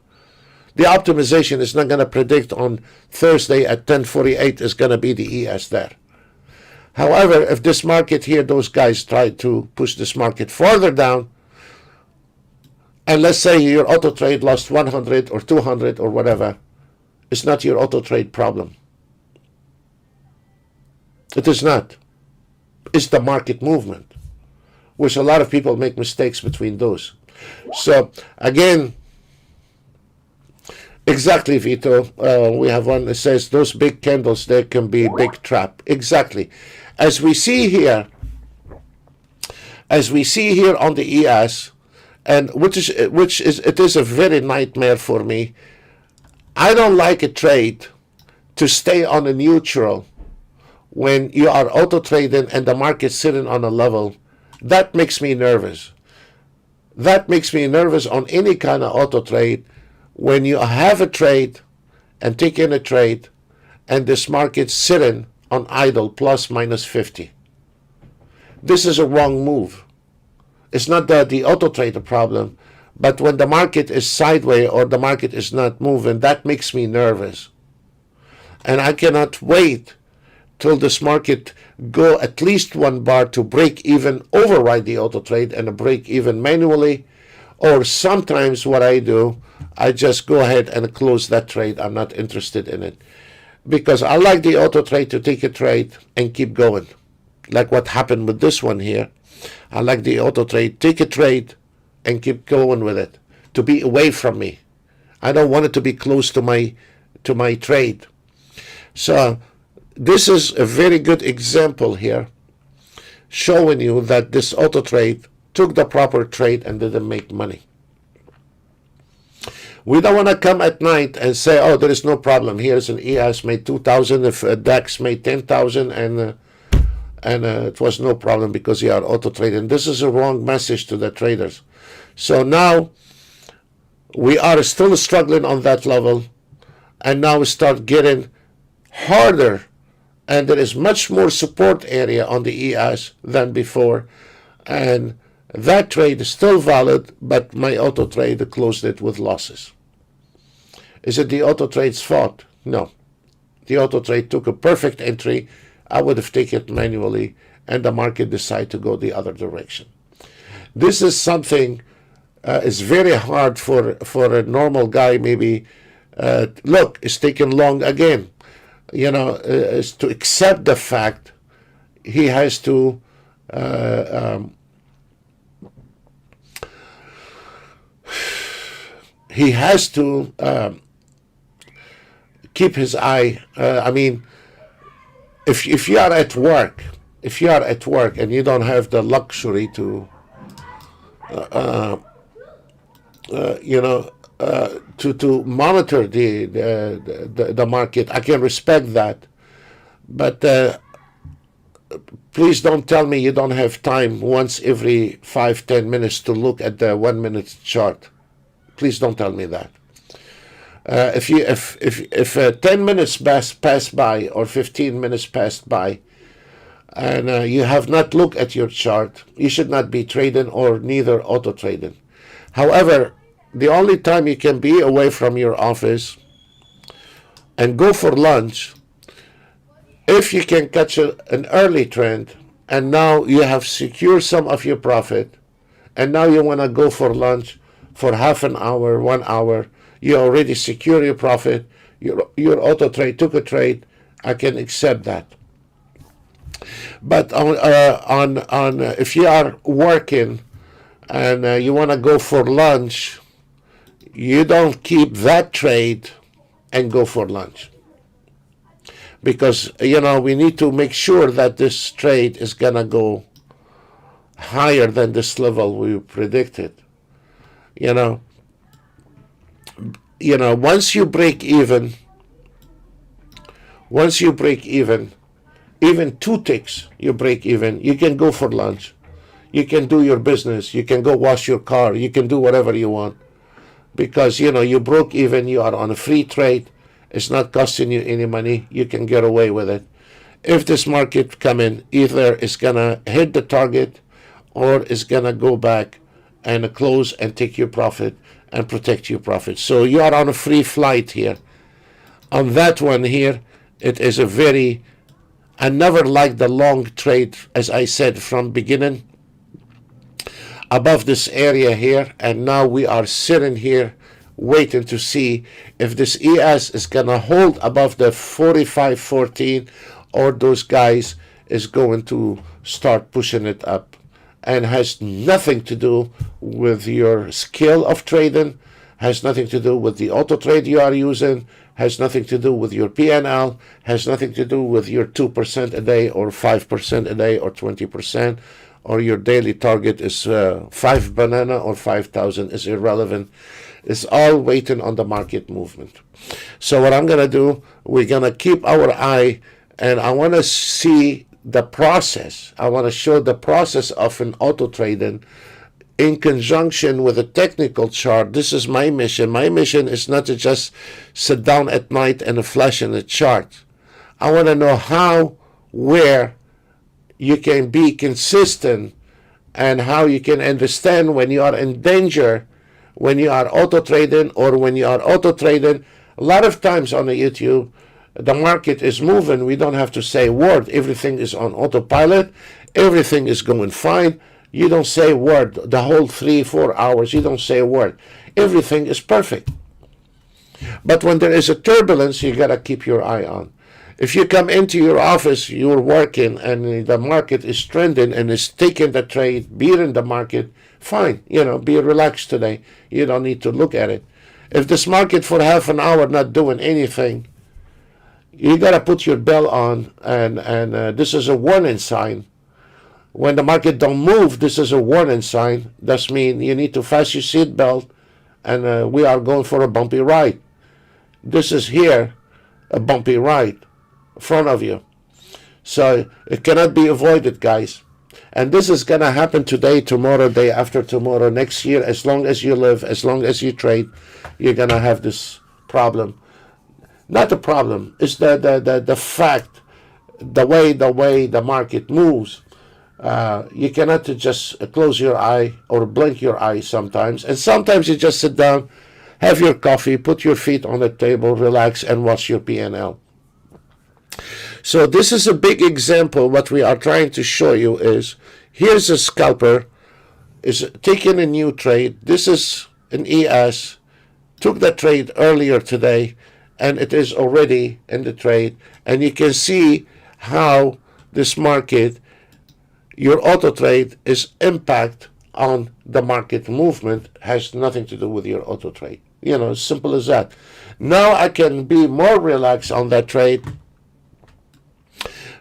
The optimization is not going to predict on Thursday at 10:48 is going to be the ES there. However, if this market here, those guys tried to push this market further down, and let's say your auto trade lost 100 or 200 or whatever, it's not your auto trade problem. It is not. It's the market movement, which a lot of people make mistakes between those. So again, exactly, Vito. We have one that says those big candles there can be a big trap. Exactly. As we see here on the ES, and which is it is a very nightmare for me. I don't like a trade to stay on a neutral when you are auto trading and the market's sitting on a level. That makes me nervous. That makes me nervous on any kind of auto trade when you have a trade and take in a trade and this market's sitting on idle plus minus 50. This is a wrong move. It's not the auto trader problem, but when the market is sideways or the market is not moving, that makes me nervous. And I cannot wait till this market go at least one bar to break even, override the auto trade and a break even manually. Or sometimes what I do, I just go ahead and close that trade. I'm not interested in it. Because I like the auto trade to take a trade and keep going. Like what happened with this one here. I like the auto trade, take a trade and keep going with it. To be away from me. I don't want it to be close to my trade. So this is a very good example here, showing you that this auto trade took the proper trade and didn't make money. We don't want to come at night and say, oh, there is no problem. Here's an ES made 2,000, if a DAX made 10,000, and it was no problem because you are auto trading. This is a wrong message to the traders. So now we are still struggling on that level, and now we start getting harder, and there is much more support area on the ES than before, and that trade is still valid, but my auto trade closed it with losses. Is it the auto trade's fault? No. The auto trade took a perfect entry. I would have taken it manually, and the market decided to go the other direction. This is something is very hard for a normal guy. Maybe look, it's taken long again. You know, is to accept the fact he has to keep his eye. I mean, if you are at work, and you don't have the luxury to, to monitor the market, I can respect that. But please don't tell me you don't have time once every 5-10 minutes to look at the 1 minute chart. Please don't tell me that. If 10 minutes pass by or 15 minutes passed by, and you have not looked at your chart, you should not be trading or neither auto trading. However, the only time you can be away from your office and go for lunch, if you can catch an early trend, and now you have secured some of your profit, and now you want to go for lunch for half an hour, 1 hour, you already secure your profit, your auto trade took a trade, I can accept that. But on if you are working and you want to go for lunch, you don't keep that trade and go for lunch. Because, we need to make sure that this trade is going to go higher than this level we predicted. Once you break even, even 2 ticks, you break even, you can go for lunch. You can do your business. You can go wash your car. You can do whatever you want. because you broke even, you are on a free trade, it's not costing you any money, you can get away with it. If this market come in, either it's gonna hit the target or it's gonna go back and close and take your profit and protect your profit. So you are on a free flight here. On that one here, it is I never liked the long trade, as I said from beginning, above this area here, and now we are sitting here waiting to see if this ES is gonna hold above the 45.14, or those guys is going to start pushing it up. And has nothing to do with your skill of trading, has nothing to do with the auto trade you are using, has nothing to do with your PNL, has nothing to do with your 2% a day or 5% a day or 20%, or your daily target is 5 banana or 5,000 is irrelevant. It's all waiting on the market movement. So what I'm going to do, we're going to keep our eye, and I want to see the process. I want to show the process of an auto trading in conjunction with a technical chart. This is my mission. My mission is not to just sit down at night and flash in a chart. I want to know how, where you can be consistent, and how you can understand when you are in danger, when you are auto trading, or when you are auto trading. A lot of times on the YouTube, the market is moving. We don't have to say a word. Everything is on autopilot. Everything is going fine. You don't say a word. The whole 3-4 hours, you don't say a word. Everything is perfect. But when there is a turbulence, you got to keep your eye on. If you come into your office, you're working, and the market is trending and is taking the trade, beating the market, fine. Be relaxed today. You don't need to look at it. If this market for half an hour not doing anything, you got to put your bell on, and this is a warning sign. When the market don't move, this is a warning sign. That means you need to fasten your seat belt, and we are going for a bumpy ride. This is here, a bumpy ride in front of you. So it cannot be avoided, guys. And this is going to happen today, tomorrow, day after tomorrow, next year. As long as you live, as long as you trade, you're going to have this problem. Not the problem, it's the fact, the way the market moves. You cannot just close your eye or blink your eye sometimes. And sometimes you just sit down, have your coffee, put your feet on the table, relax, and watch your PNL. So this is a big example. What we are trying to show you is, here's a scalper, is taking a new trade. This is an ES, took the trade earlier today, and it is already in the trade. And you can see how this market, your auto trade, is impact on the market movement, has nothing to do with your auto trade. As simple as that. Now I can be more relaxed on that trade,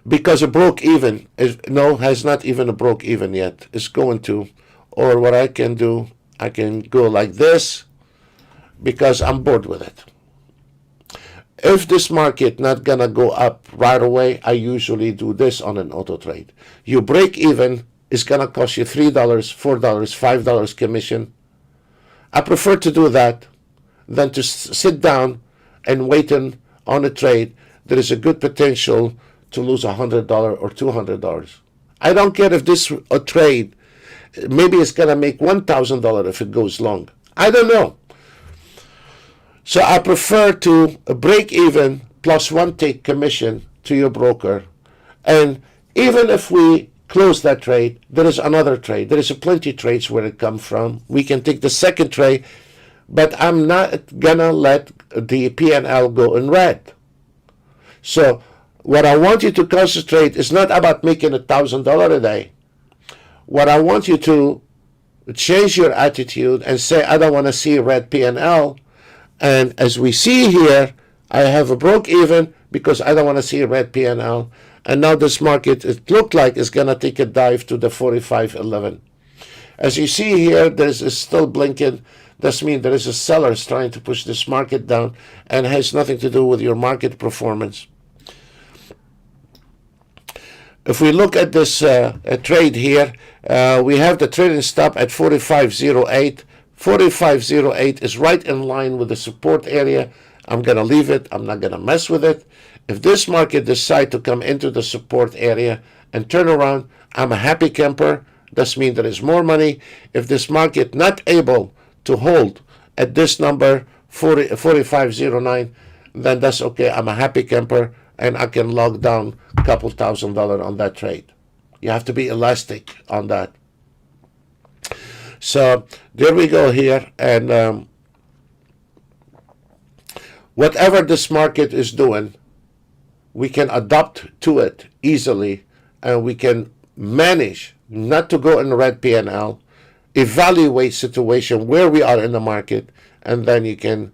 because it broke even. Has not even a broke even yet. It's going to. Or what I can do, I can go like this, because I'm bored with it. If this market not gonna go up right away, I usually do this on an auto trade. You break even, it's gonna cost you $3, $4, $5 commission. I prefer to do that than to sit down and waiting on a trade. There is a good potential to lose $100 or $200. I don't care if this trade, maybe it's gonna make $1,000 if it goes long. I don't know. So I prefer to break even plus one take commission to your broker. And even if we close that trade, there is another trade. There is plenty of trades where it comes from. We can take the second trade, but I'm not gonna let the PNL go in red. So what I want you to concentrate is not about making $1,000 a day. What I want you to change your attitude and say, I don't want to see red PNL. And as we see here, I have a broke even because I don't want to see a red PNL. And now this market, it looked like it's going to take a dive to the 45.11. As you see here, it's still blinking. That means there is a seller trying to push this market down, and has nothing to do with your market performance. If we look at this trade here, we have the trading stop at 45.08, 4508 is right in line with the support area. I'm going to leave it. I'm not going to mess with it. If this market decides to come into the support area and turn around, I'm a happy camper. That means there is more money. If this market not able to hold at this number, 4509, then that's okay. I'm a happy camper, and I can log down a couple $1,000 on that trade. You have to be elastic on that. So there we go here, and whatever this market is doing, we can adapt to it easily, and we can manage not to go in red P&L, evaluate situation where we are in the market, and then you can,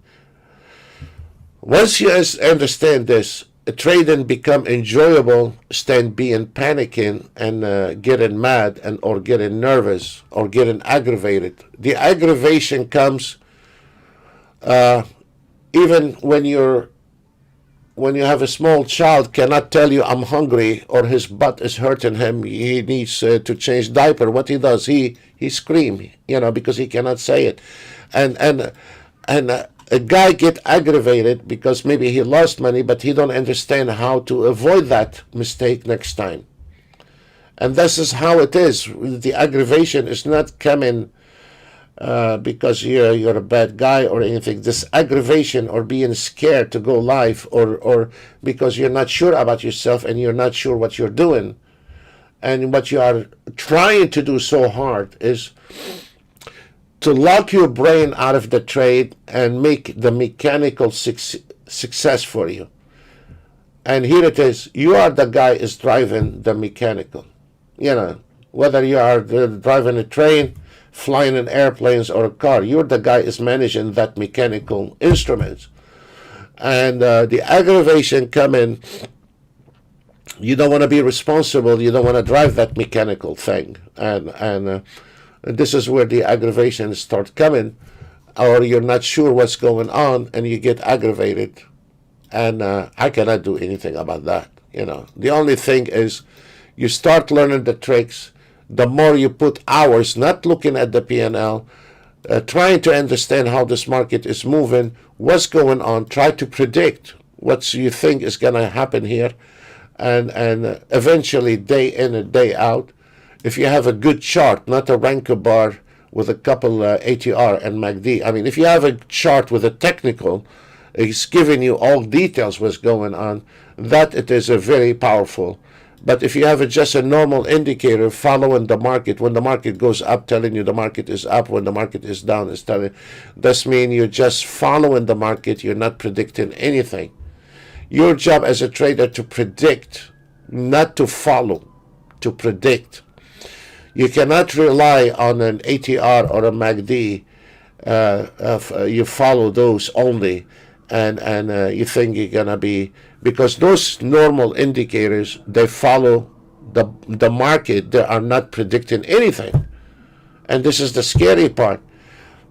once you understand this, trading become enjoyable, instead being panicking and getting mad and or getting nervous or getting aggravated. The aggravation comes even when you have a small child cannot tell you I'm hungry or his butt is hurting him, he needs to change diaper. What he does, he scream, because he cannot say it, and a guy get aggravated because maybe he lost money, but he don't understand how to avoid that mistake next time. And this is how it is. The aggravation is not coming because you're a bad guy or anything. This aggravation or being scared to go live or because you're not sure about yourself and you're not sure what you're doing. And what you are trying to do so hard is to lock your brain out of the trade and make the mechanical success for you. And here it is. You are the guy is driving the mechanical. Whether you are driving a train, flying in airplanes or a car, you're the guy is managing that mechanical instruments. And the aggravation come in. You don't want to be responsible. You don't want to drive that mechanical thing. And this is where the aggravations start coming, or you're not sure what's going on and you get aggravated. And I cannot do anything about that. The only thing is you start learning the tricks. The more you put hours, not looking at the P&L, trying to understand how this market is moving, what's going on, try to predict what you think is going to happen here, and eventually day in and day out. If you have a good chart, not a Ranker bar with a couple ATR and MACD. I mean, if you have a chart with a technical, it's giving you all details what's going on, that it is a very powerful. But if you have just a normal indicator following the market, when the market goes up, telling you the market is up, when the market is down, it's telling, this means you're just following the market, you're not predicting anything. Your job as a trader to predict, not to follow, to predict. You cannot rely on an ATR or a MACD. You follow those only, and you think you're gonna be, because those normal indicators, they follow the market. They are not predicting anything, and this is the scary part.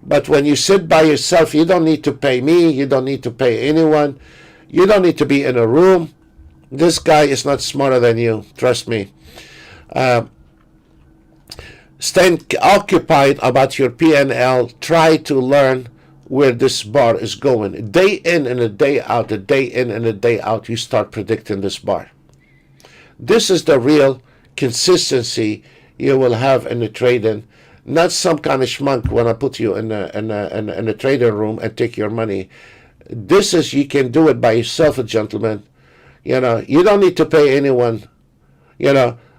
But when you sit by yourself, you don't need to pay me. You don't need to pay anyone. You don't need to be in a room. This guy is not smarter than you. Trust me. Stay occupied about your P&L. Try to learn where this bar is going. Day in and a day out, a day in and a day out, you start predicting this bar. This is the real consistency you will have in the trading. Not some kind of schmuck when I put you in a trading room and take your money. This is, you can do it by yourself, gentlemen. You don't need to pay anyone.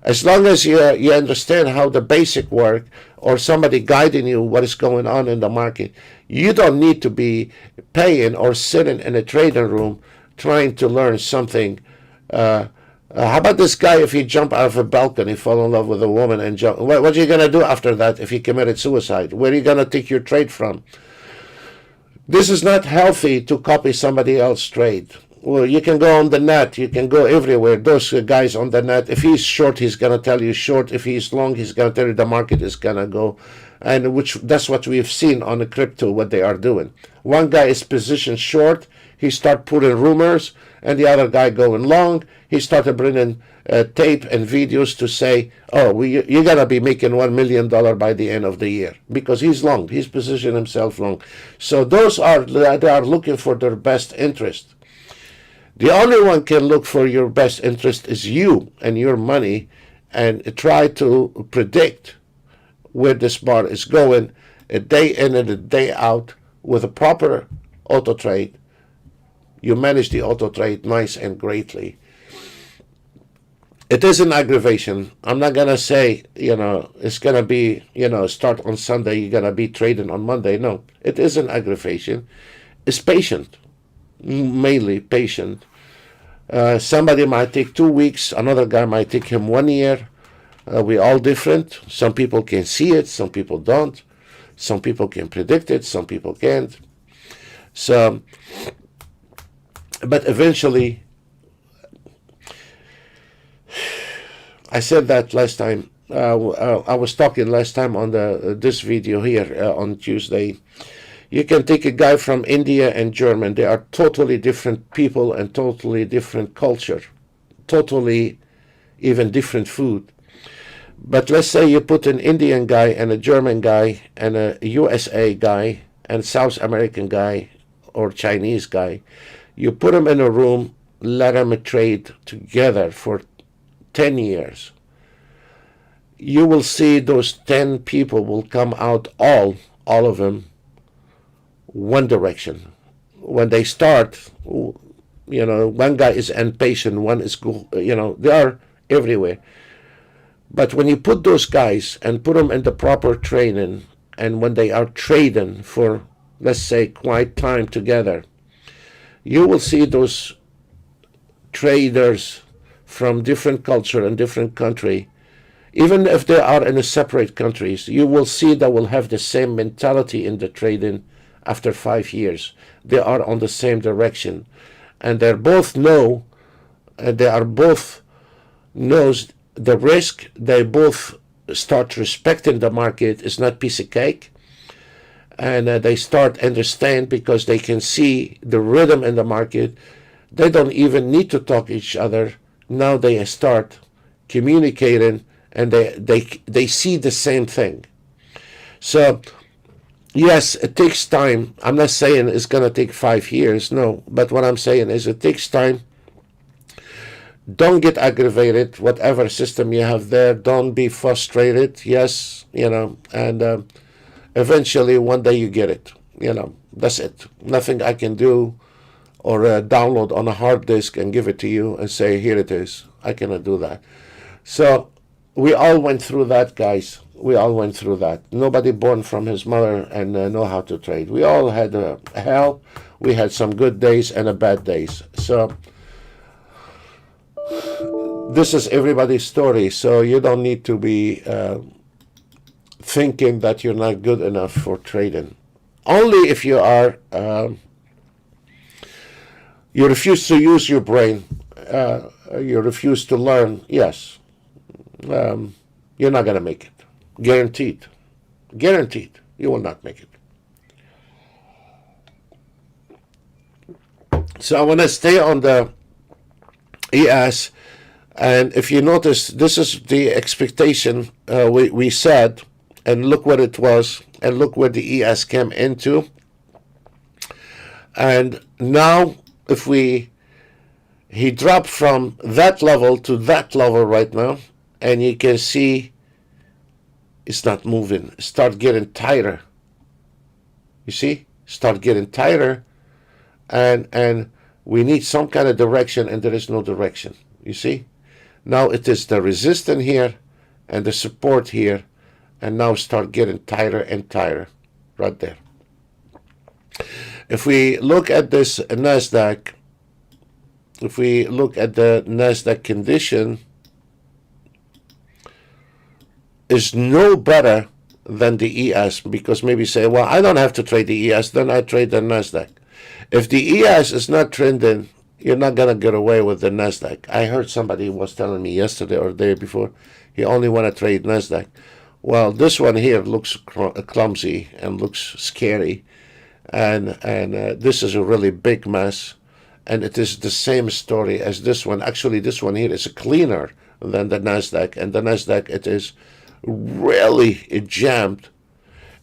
As long as you understand how the basic work, or somebody guiding you what is going on in the market, you don't need to be paying or sitting in a trading room trying to learn something. How about this guy, if he jump out of a balcony, fall in love with a woman and jump? What are you going to do after that if he committed suicide? Where are you going to take your trade from? This is not healthy to copy somebody else's trade. Well, you can go on the net. You can go everywhere. Those guys on the net, if he's short, he's going to tell you short. If he's long, he's going to tell you the market is going to go. And that's what we've seen on the crypto, what they are doing. One guy is positioned short. he start putting rumors, and the other guy going long. He started bringing tape and videos to say, oh, you're going to be making $1 million by the end of the year, because he's long. He's positioned himself long. So those they are looking for their best interest. The only one can look for your best interest is you and your money, and try to predict where this bar is going a day in and a day out with a proper auto trade. You manage the auto trade nice and greatly. It is an aggravation. I'm not going to say, it's going to be, start on Sunday, you're going to be trading on Monday. No, it is an aggravation. It's patient, mainly patient. Somebody might take 2 weeks. Another guy might take him 1 year. We're all different. Some people can see it. Some people don't. Some people can predict it. Some people can't. So, but eventually, I said that last time. I was talking last time on this video here on Tuesday. You can take a guy from India and German. They are totally different people and totally different culture. Totally even different food. But let's say you put an Indian guy and a German guy and a USA guy and South American guy or Chinese guy. You put them in a room, let them trade together for 10 years. You will see those 10 people will come out, all of them, one direction. When they start, one guy is impatient, one is, they are everywhere. But when you put those guys and put them in the proper training, and when they are trading for, let's say, quite time together, you will see those traders from different culture and different country, even if they are in a separate countries, you will see they will have the same mentality in the trading after 5 years. They are on the same direction. And they both know, they are both knows the risk. They both start respecting the market. It's not piece of cake. And they start understand because they can see the rhythm in the market. They don't even need to talk to each other. Now they start communicating, and they see the same thing. So yes, it takes time. I'm not saying it's going to take 5 years, no. But what I'm saying is it takes time. Don't get aggravated, whatever system you have there. Don't be frustrated. Yes, and eventually one day you get it. That's it. Nothing I can do or download on a hard disk and give it to you and say, here it is. I cannot do that. So we all went through that, guys. We all went through that. Nobody born from his mother and know how to trade. We all had hell. We had some good days and bad days. So this is everybody's story. So you don't need to be thinking that you're not good enough for trading. Only if you are, you refuse to use your brain, you refuse to learn, yes, you're not going to make it. Guaranteed. Guaranteed. You will not make it. So I want to stay on the ES. And if you notice, this is the expectation we said. And look what it was. And look where the ES came into. And now, if he dropped from that level to that level right now. And you can see it's not moving. Start getting tighter. You see? Start getting tighter. And we need some kind of direction, and there is no direction. You see? Now it is the resistance here and the support here. And now start getting tighter and tighter. Right there. If we look at this NASDAQ, if we look at the NASDAQ condition, is no better than the ES, because maybe say, well, I don't have to trade the ES, then I trade the NASDAQ. If the ES is not trending, you're not going to get away with the NASDAQ. I heard somebody was telling me yesterday or the day before, he only want to trade NASDAQ. Well, this one here looks clumsy and looks scary. and this is a really big mess, and it is the same story as this one. Actually, this one here is cleaner than the Nasdaq, and the Nasdaq, it is really jammed.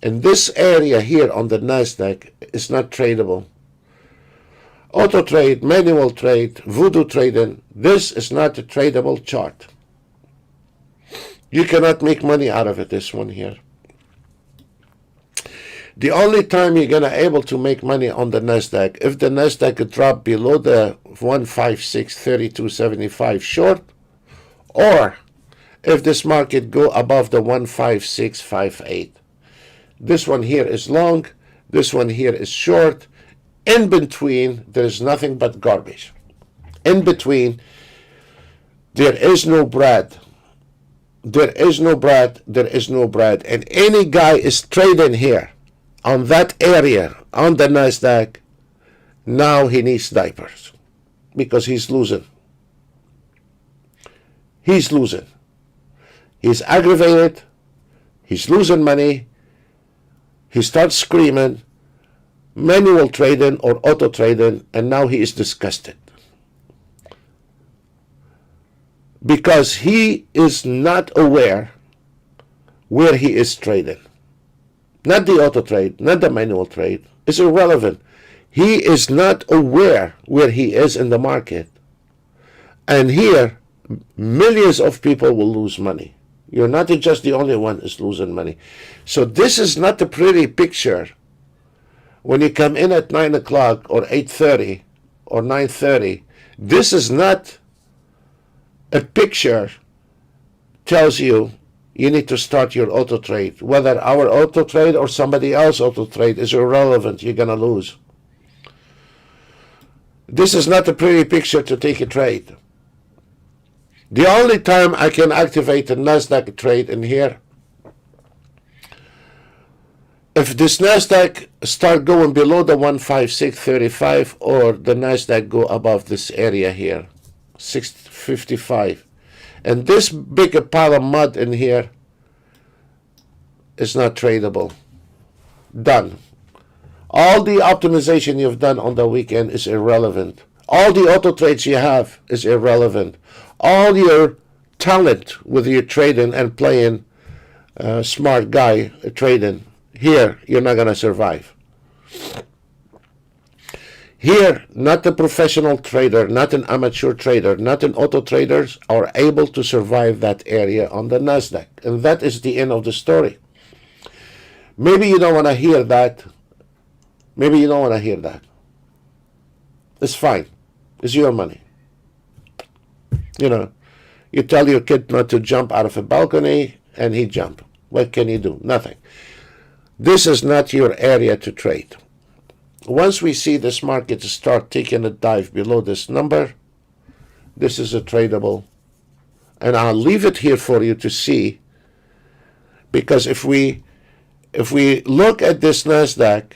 And this area here on the Nasdaq is not tradable. Auto trade, manual trade, voodoo trading, this is not a tradable chart. You cannot make money out of it, this one here. The only time you're going to able to make money on the Nasdaq, if the Nasdaq drop below the 156.3275 short, or if this market go above the 156.58. This one here is long, this one here is short. In between, there is nothing but garbage. In between, there is no bread. There is no bread, there is no bread. And any guy is trading here on that area, on the Nasdaq, now he needs diapers because he's losing. He's losing. He's aggravated. He's losing money. He starts screaming, manual trading or auto trading, and now he is disgusted. Because he is not aware where he is trading. Not the auto trade, not the manual trade. It's irrelevant. He is not aware where he is in the market. And here, millions of people will lose money. You're not just the only one is losing money. So this is not a pretty picture. When you come in at 9 o'clock or 8:30 or 9:30, this is not a picture tells you you need to start your auto trade. Whether our auto trade or somebody else auto trade is irrelevant. You're going to lose. This is not a pretty picture to take a trade. The only time I can activate a Nasdaq trade in here, if this Nasdaq start going below the 156.35 or the Nasdaq go above this area here, 655, and this big pile of mud in here is not tradable. Done. All the optimization you've done on the weekend is irrelevant. All the auto trades you have is irrelevant. All your talent with your trading and playing smart guy trading, here you're not going to survive. Here, not a professional trader, not an amateur trader, not an auto traders are able to survive that area on the Nasdaq. And that is the end of the story. Maybe you don't want to hear that. Maybe you don't want to hear that. It's fine. It's your money. You know, you tell your kid not to jump out of a balcony and he jump. What can you do? Nothing. This is not your area to trade. Once we see this market start taking a dive below this number, this is a tradable. And I'll leave it here for you to see, because if we look at this Nasdaq,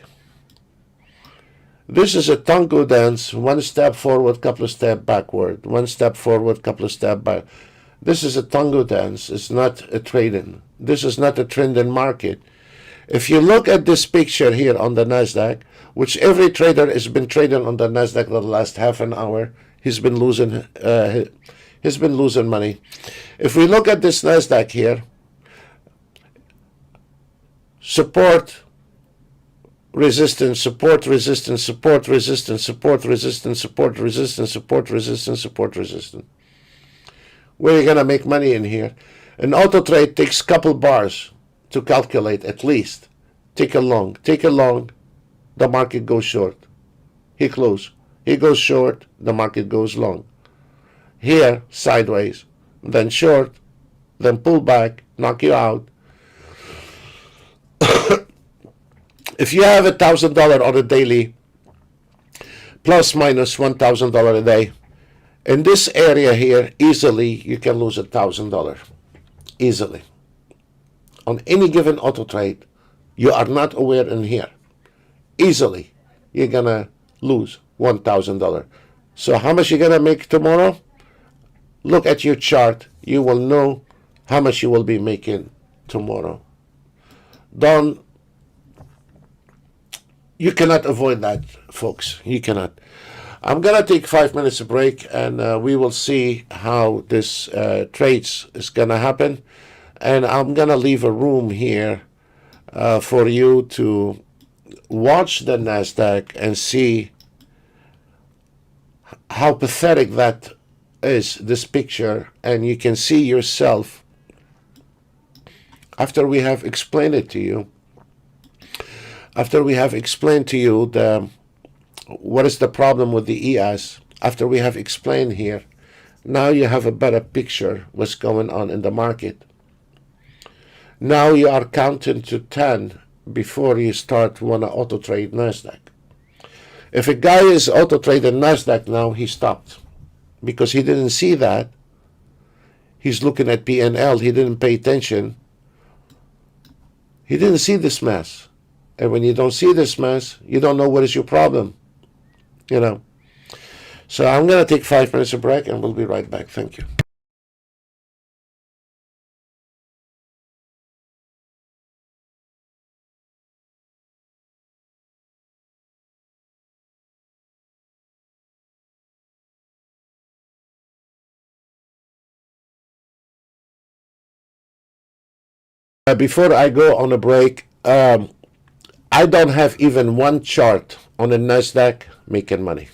this is a tango dance, one step forward, couple of steps backward, one step forward, couple of steps back. This is a tango dance, it's not a trading. This is not a trending market. If you look at this picture here on the Nasdaq, which every trader has been trading on the Nasdaq the last half an hour, he's been losing money. If we look at this Nasdaq here, support, resistance, support, resistance, support, resistance, support, resistance, support, resistance, support, resistance, support, resistance. Where are you going to make money in here? An auto trade takes couple bars to calculate at least. Take a long, the market goes short. He close. He goes short, the market goes long. Here, sideways, then short, then pull back, knock you out. If you have $1,000 on a daily, plus minus $1,000 a day, in this area here, easily you can lose $1,000. Easily. On any given auto trade, you are not aware in here. Easily, you're going to lose $1,000. So how much you're going to make tomorrow? Look at your chart. You will know how much you will be making tomorrow. Don't You cannot avoid that, folks. You cannot. I'm gonna take 5 minutes of break, and we will see how this trades is gonna happen. And I'm gonna leave a room here for you to watch the Nasdaq and see how pathetic that is. This picture, and you can see yourself after we have explained it to you. After we have explained to you what is the problem with the ES, after we have explained here, now you have a better picture what's going on in the market. Now you are counting to 10 before you start want to auto trade Nasdaq. If a guy is auto trading Nasdaq now, he stopped because he didn't see that. He's looking at PNL. He didn't pay attention. He didn't see this mess. And when you don't see this mess, you don't know what is your problem. You know. So I'm going to take 5 minutes of break, and we'll be right back. Thank you. Before I go on a break, I don't have even one chart on the Nasdaq making money.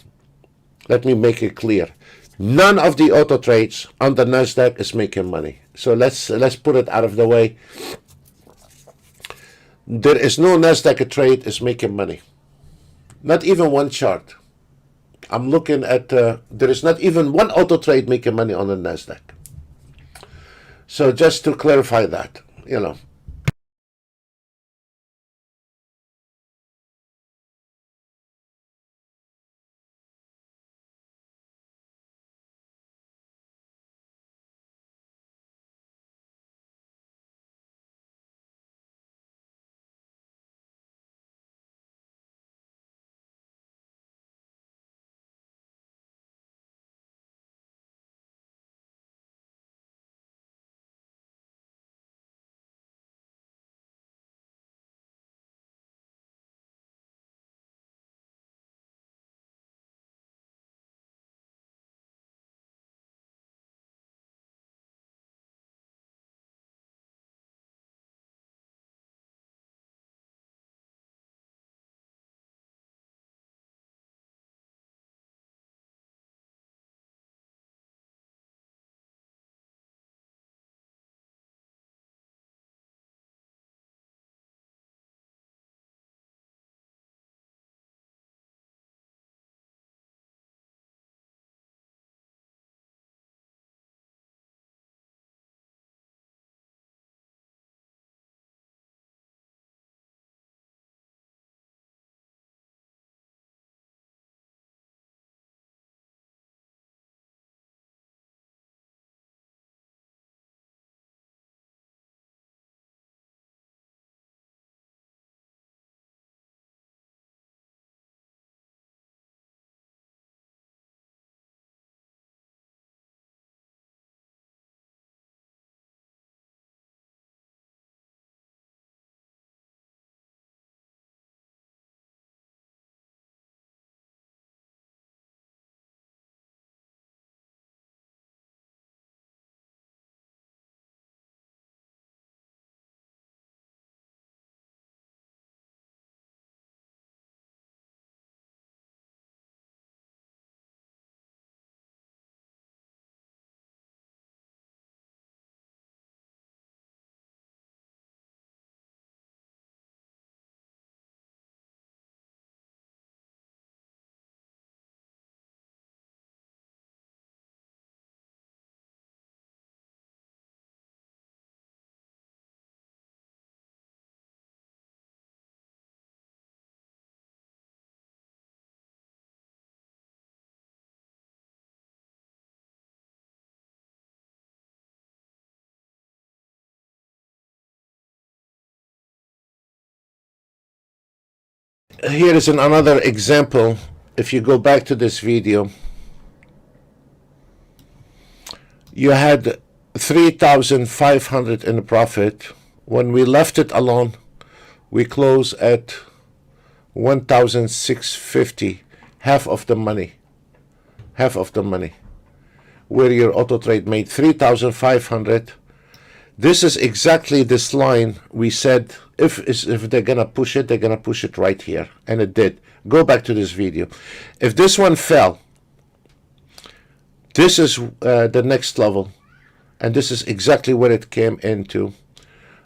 Let me make it clear. None of the auto trades on the Nasdaq is making money. So let's put it out of the way. There is no Nasdaq trade is making money. Not even one chart. I'm looking at there is not even one auto trade making money on the Nasdaq. So just to clarify that, you know. Here is another example. If you go back to this video, you had 3,500 in the profit. When we left it alone, we closed at 1,650, half of the money, half of the money. Where your auto trade made 3,500. This is exactly this line we said if they're gonna push it, they're gonna push it right here, and it did. Go back to this video. If this one fell, this is the next level, and this is exactly where it came into,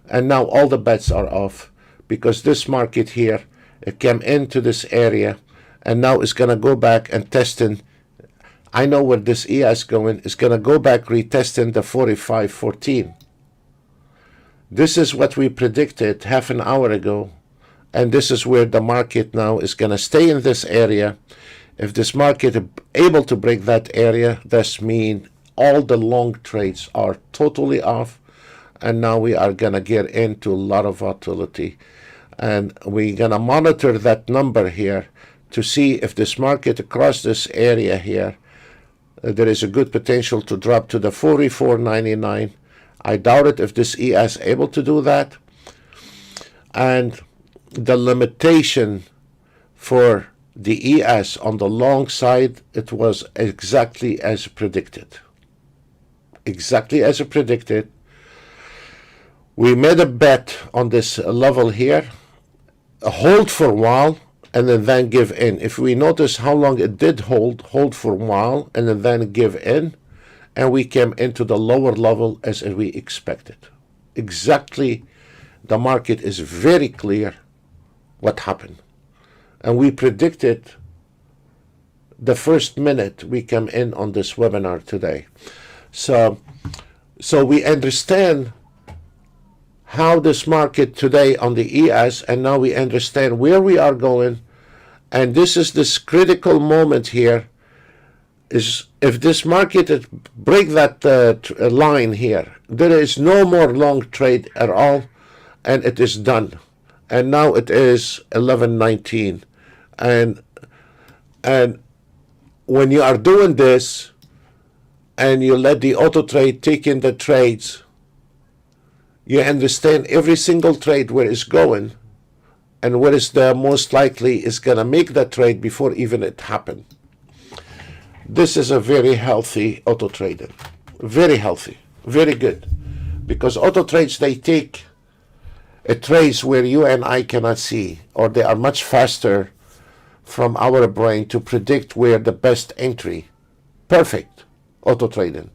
and now all the bets are off because this market here, it came into this area, and now it's gonna go back and testing. I know where this ES going. It's gonna go back retesting the 45.14. This is what we predicted half an hour ago, and this is where the market now is going to stay in this area. If this market is able to break that area, that means all the long trades are totally off, and now we are going to get into a lot of volatility. And we're going to monitor that number here to see if this market across this area here, there is a good potential to drop to the 44.99. I doubt it if this ES able to do that. And the limitation for the ES on the long side, it was exactly as predicted. Exactly as predicted. We made a bet on this level here, hold for a while, and then give in. If we notice how long it did hold for a while, and then give in, and we came into the lower level as we expected. Exactly, the market is very clear what happened. And we predicted the first minute we came in on this webinar today. So we understand how this market today on the ES, and now we understand where we are going. And this is this critical moment here, is if this market break that line here, there is no more long trade at all, and it is done. And now it is 11.19, and when you are doing this, and you let the auto trade take in the trades, you understand every single trade where it's going, and what is the most likely is gonna make that trade before even it happened. This is a very healthy auto trader, very healthy, very good, because auto trades, they take trades where you and I cannot see, or they are much faster from our brain to predict where the best entry. Perfect auto trading.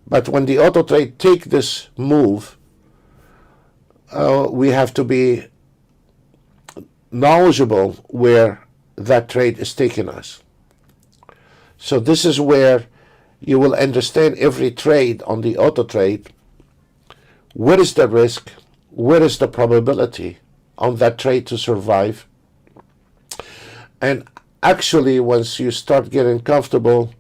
But when the auto trade take this move, we have to be knowledgeable where that trade is taking us. So this is where you will understand every trade on the auto trade. What is the risk? What is the probability on that trade to survive? And actually, once you start getting comfortable,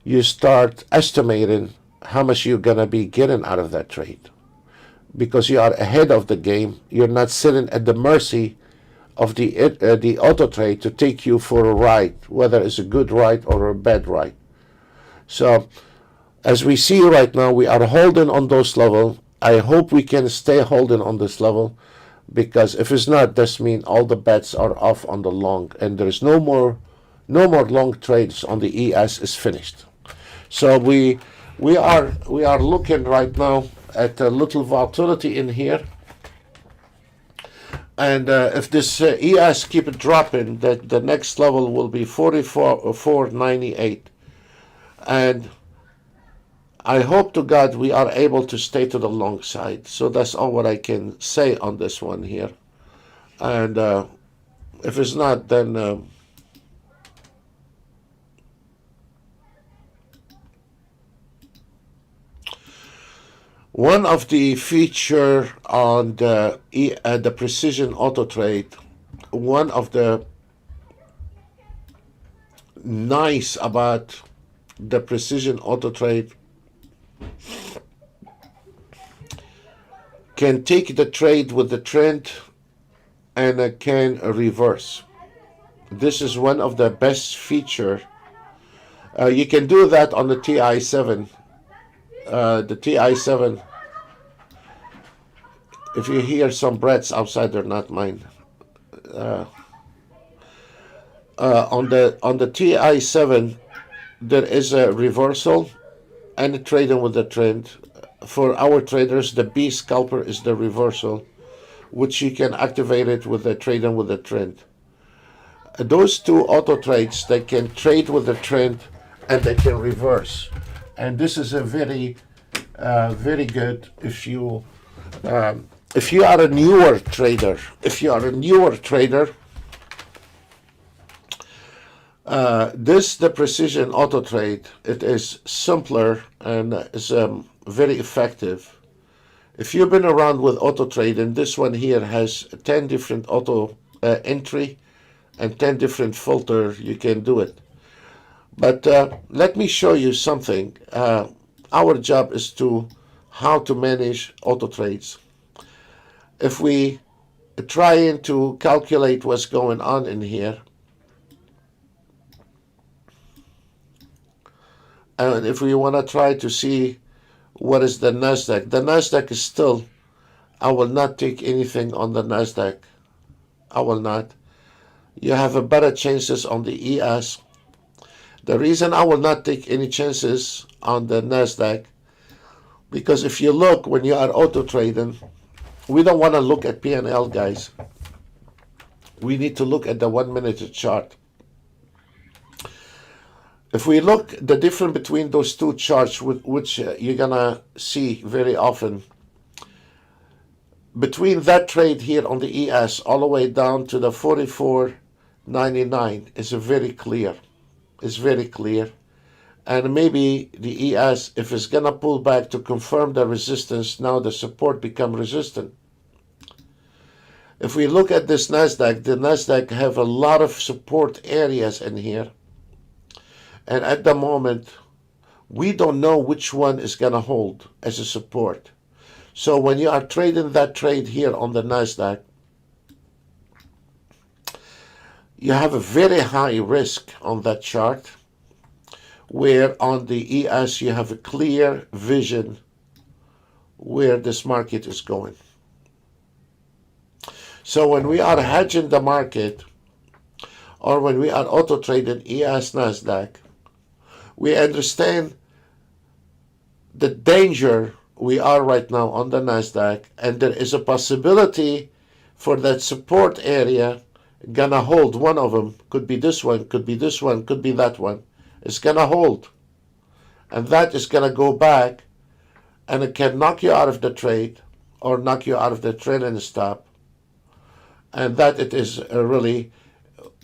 you start estimating how much you're going to be getting out of that trade. Because you are ahead of the game. You're not sitting at the mercy of the auto trade to take you for a ride, whether it's a good ride or a bad ride. So as we see right now, we are holding on those levels. I hope we can stay holding on this level, because if it's not, this means all the bets are off on the long, and there is no more long trades on the ES is finished. So we are looking right now at a little volatility in here. And if this ES keep it dropping, the next level will be 44.98. And I hope to God we are able to stay to the long side. So that's all what I can say on this one here. And if it's not, then one of the feature on the precision auto trade, one of the nice about the precision auto trade, can take the trade with the trend and can reverse. This is one of the best feature. You can do that on the TI7. The TI7, if you hear some breaths outside, they're not mine. On the TI7, there is a reversal and a trading with the trend. For our traders, the B scalper is the reversal, which you can activate it with the trading with the trend. Those two auto trades, they can trade with the trend and they can reverse. And this is a very good if you are a newer trader. If you are a newer trader, this the precision auto trade. It is simpler and is very effective. If you've been around with auto trading, this one here has 10 different auto entry and 10 different filter. You can do it. But let me show you something. Our job is to how to manage auto trades. If we trying to calculate what's going on in here, and if we want to try to see what is the Nasdaq is still, I will not take anything on the Nasdaq. I will not. You have a better chances on the ES. The reason I will not take any chances on the Nasdaq, because if you look when you are auto trading, we don't want to look at P&L, guys. We need to look at the 1 minute chart. If we look the difference between those two charts, which you're gonna see very often, between that trade here on the ES all the way down to the 44.99 is very clear. It's very clear. And maybe the ES, if it's gonna pull back to confirm the resistance, now the support become resistant. If we look at this Nasdaq, the Nasdaq have a lot of support areas in here. And at the moment, we don't know which one is going to hold as a support. So when you are trading that trade here on the Nasdaq, you have a very high risk on that chart, where on the ES you have a clear vision where this market is going. So when we are hedging the market, or when we are auto trading ES Nasdaq, we understand the danger we are right now on the Nasdaq, and there is a possibility for that support area gonna hold. One of them could be this one, could be this one, could be that one. It's gonna hold, and that is gonna go back, and it can knock you out of the trade or knock you out of the trailing stop. And that it is really,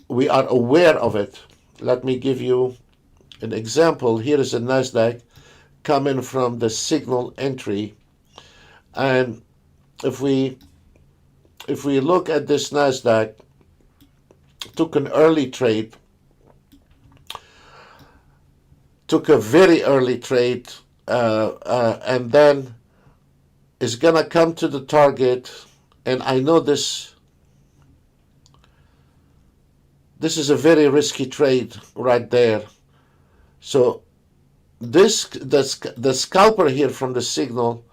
we are aware of it. Let me give you an example. Here is a Nasdaq coming from the signal entry, and if we look at this Nasdaq, took an early trade, took a very early trade, and then is gonna come to the target. And I know this is a very risky trade right there. So the scalper here from the signal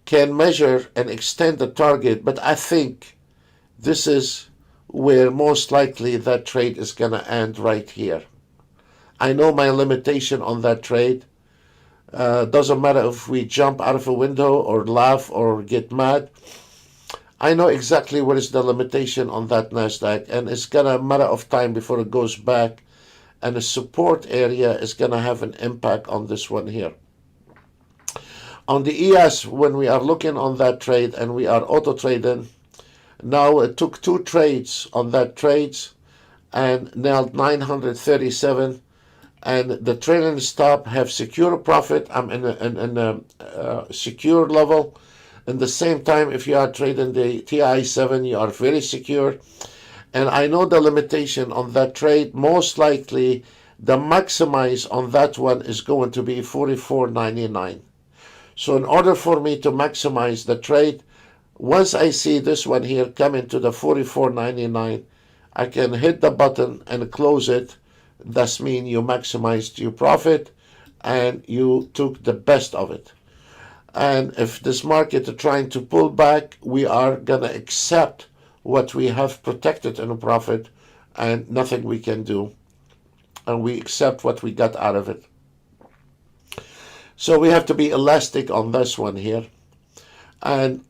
can measure and extend the target, but I think this is where most likely that trade is going to end right here. I know my limitation on that trade. Doesn't matter if we jump out of a window or laugh or get mad. I know exactly what is the limitation on that Nasdaq, and it's going to matter of time before it goes back, and the support area is going to have an impact on this one here. On the ES, when we are looking on that trade and we are auto trading, now it took two trades on that trades and nailed 937, and the trailing stop have secure profit. I'm in a secure level. At the same time, if you are trading the TI7, you are very secure. And I know the limitation on that trade. Most likely, the maximize on that one is going to be 44.99. So in order for me to maximize the trade, once I see this one here come into the 44.99, I can hit the button and close it. That means you maximized your profit and you took the best of it. And if this market is trying to pull back, we are going to accept what we have protected in a profit, and nothing we can do, and we accept what we got out of it. So we have to be elastic on this one here. And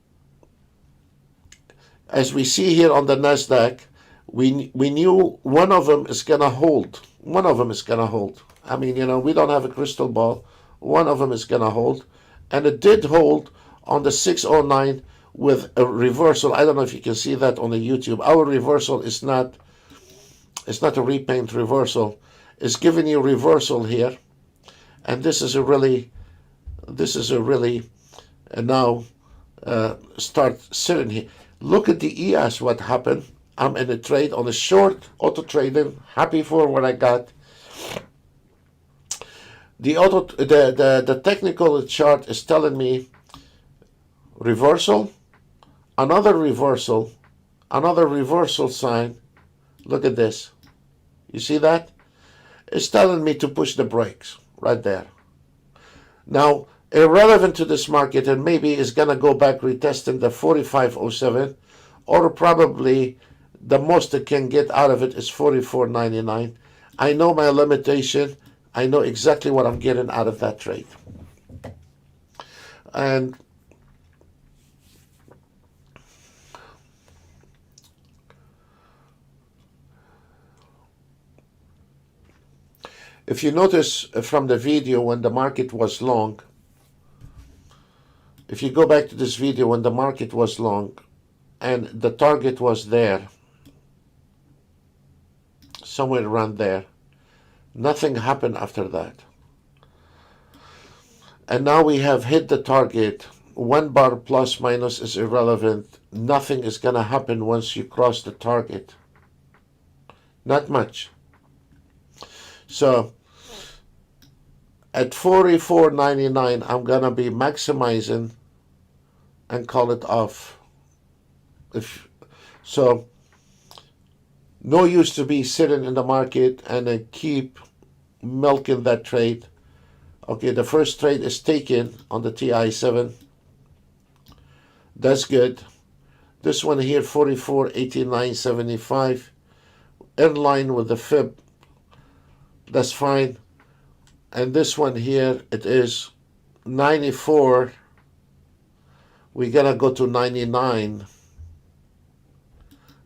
as we see here on the NASDAQ, we knew one of them is going to hold. One of them is going to hold. I mean, we don't have a crystal ball. One of them is going to hold. And it did hold on the 609 with a reversal. I don't know if you can see that on the YouTube. Our reversal is not, it's not a repaint reversal. It's giving you reversal here. And this is a really now start sitting here. Look at the ES, what happened. I'm in a trade on a short auto trading, happy for what I got. The technical chart is telling me reversal, another reversal sign. Look at this. You see that? It's telling me to push the brakes right there. Now, irrelevant to this market, and maybe it's going to go back retesting the 45.07, or probably the most it can get out of it is 44.99. I know my limitation. I know exactly what I'm getting out of that trade. And if you notice from the video when the market was long, if you go back to this video when the market was long and the target was there, somewhere around there, nothing happened after that. And now we have hit the target. 1 bar plus minus is irrelevant. Nothing is going to happen once you cross the target. Not much. So at 44.99, I'm going to be maximizing and call it off. So no use to be sitting in the market and then keep milking that trade. Okay, the first trade is taken on the TI7. That's good. This one here, 44.8975, in line with the fib. That's fine. And this one here, it is 94. We're going to go to 99.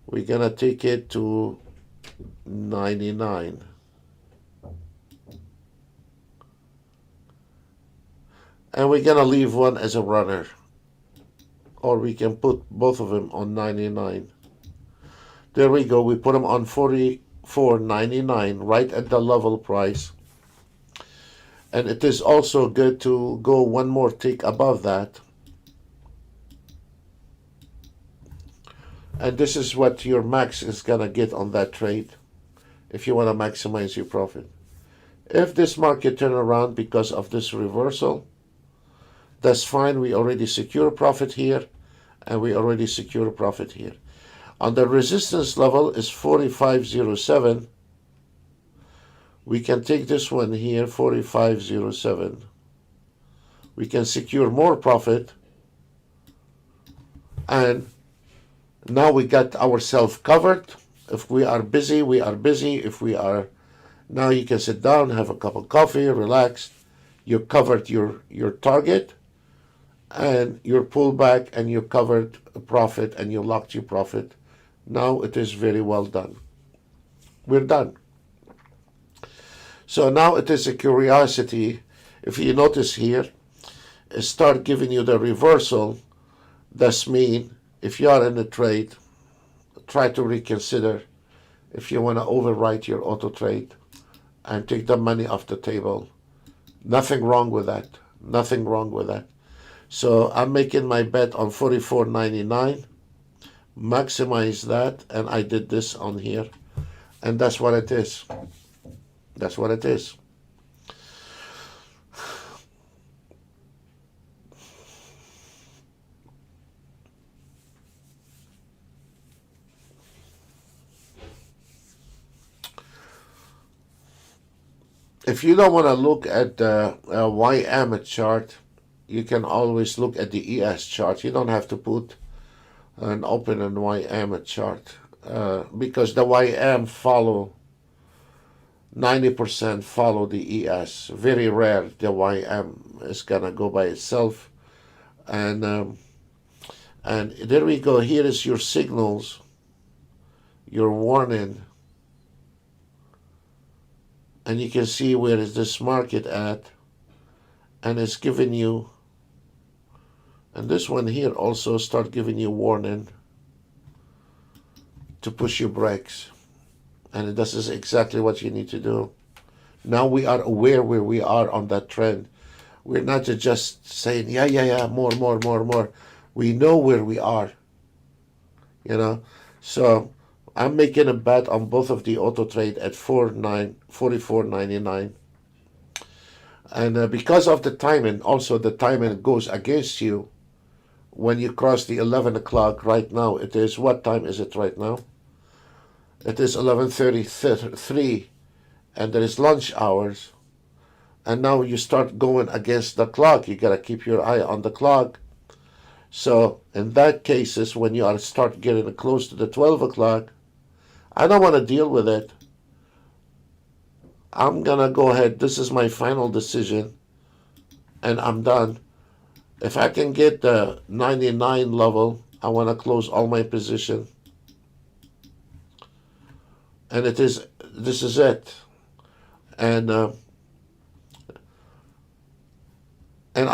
We're going to take it to 99. And we're going to leave one as a runner. Or we can put both of them on 99. There we go. We put them on 44.99, right at the level price. And it is also good to go one more tick above that. And this is what your max is going to get on that trade if you want to maximize your profit. If this market turn around because of this reversal, that's fine. We already secure profit here, and we already secure profit here. On the resistance level is 45.07. We can take this one here, 45.07. We can secure more profit, and now we got ourselves covered. If we are busy, we are busy. If we are, now you can sit down, have a cup of coffee, relax. You covered your target, and you're pulled back, and you covered a profit, and you locked your profit. Now it is very well done. We're done. So now it is a curiosity. If you notice here, it start giving you the reversal. That's mean if you are in a trade, try to reconsider if you want to overwrite your auto trade and take the money off the table. Nothing wrong with that. Nothing wrong with that. So I'm making my bet on 44.99. Maximize that, and I did this on here, and that's what it is. That's what it is. If you don't want to look at the YM chart, you can always look at the ES chart. You don't have to put an open and YM chart. because the YM follow 90% follow the ES. Very rare the YM is gonna go by itself. And there we go. Here is your signals, your warning, and you can see where is this market at, and it's giving you. And this one here also start giving you warning to push your brakes. And this is exactly what you need to do. Now we are aware where we are on that trend. We're not just saying, yeah, more. We know where we are, you know. So I'm making a bet on both of the auto trade at 44.99. And because of the timing, also the timing goes against you when you cross the 11 o'clock. Right now it is, what time is it right now? It is 11:33, and there is lunch hours. And now you start going against the clock. You gotta keep your eye on the clock. So in that cases, when you are start getting close to the 12 o'clock, I don't want to deal with it. I'm gonna go ahead. This is my final decision, and I'm done. If I can get the 99 level, I want to close all my position. And this is it. And I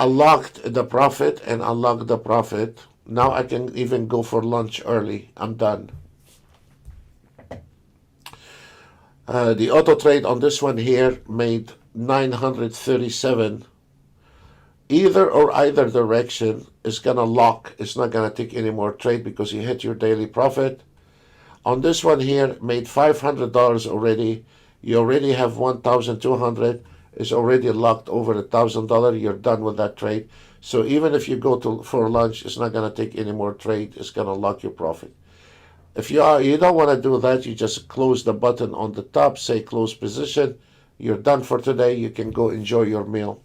locked the profit, and unlocked the profit. Now I can even go for lunch early. I'm done. The auto trade on this one here made 937. Either direction is gonna lock. It's not gonna take any more trade because you hit your daily profit. On this one here, made $500 already. You already have 1,200. It's already locked over $1,000. You're done with that trade. So even if you go for lunch, it's not gonna take any more trade. It's gonna lock your profit. If you don't want to do that, you just close the button on the top, say close position. You're done for today. You can go enjoy your meal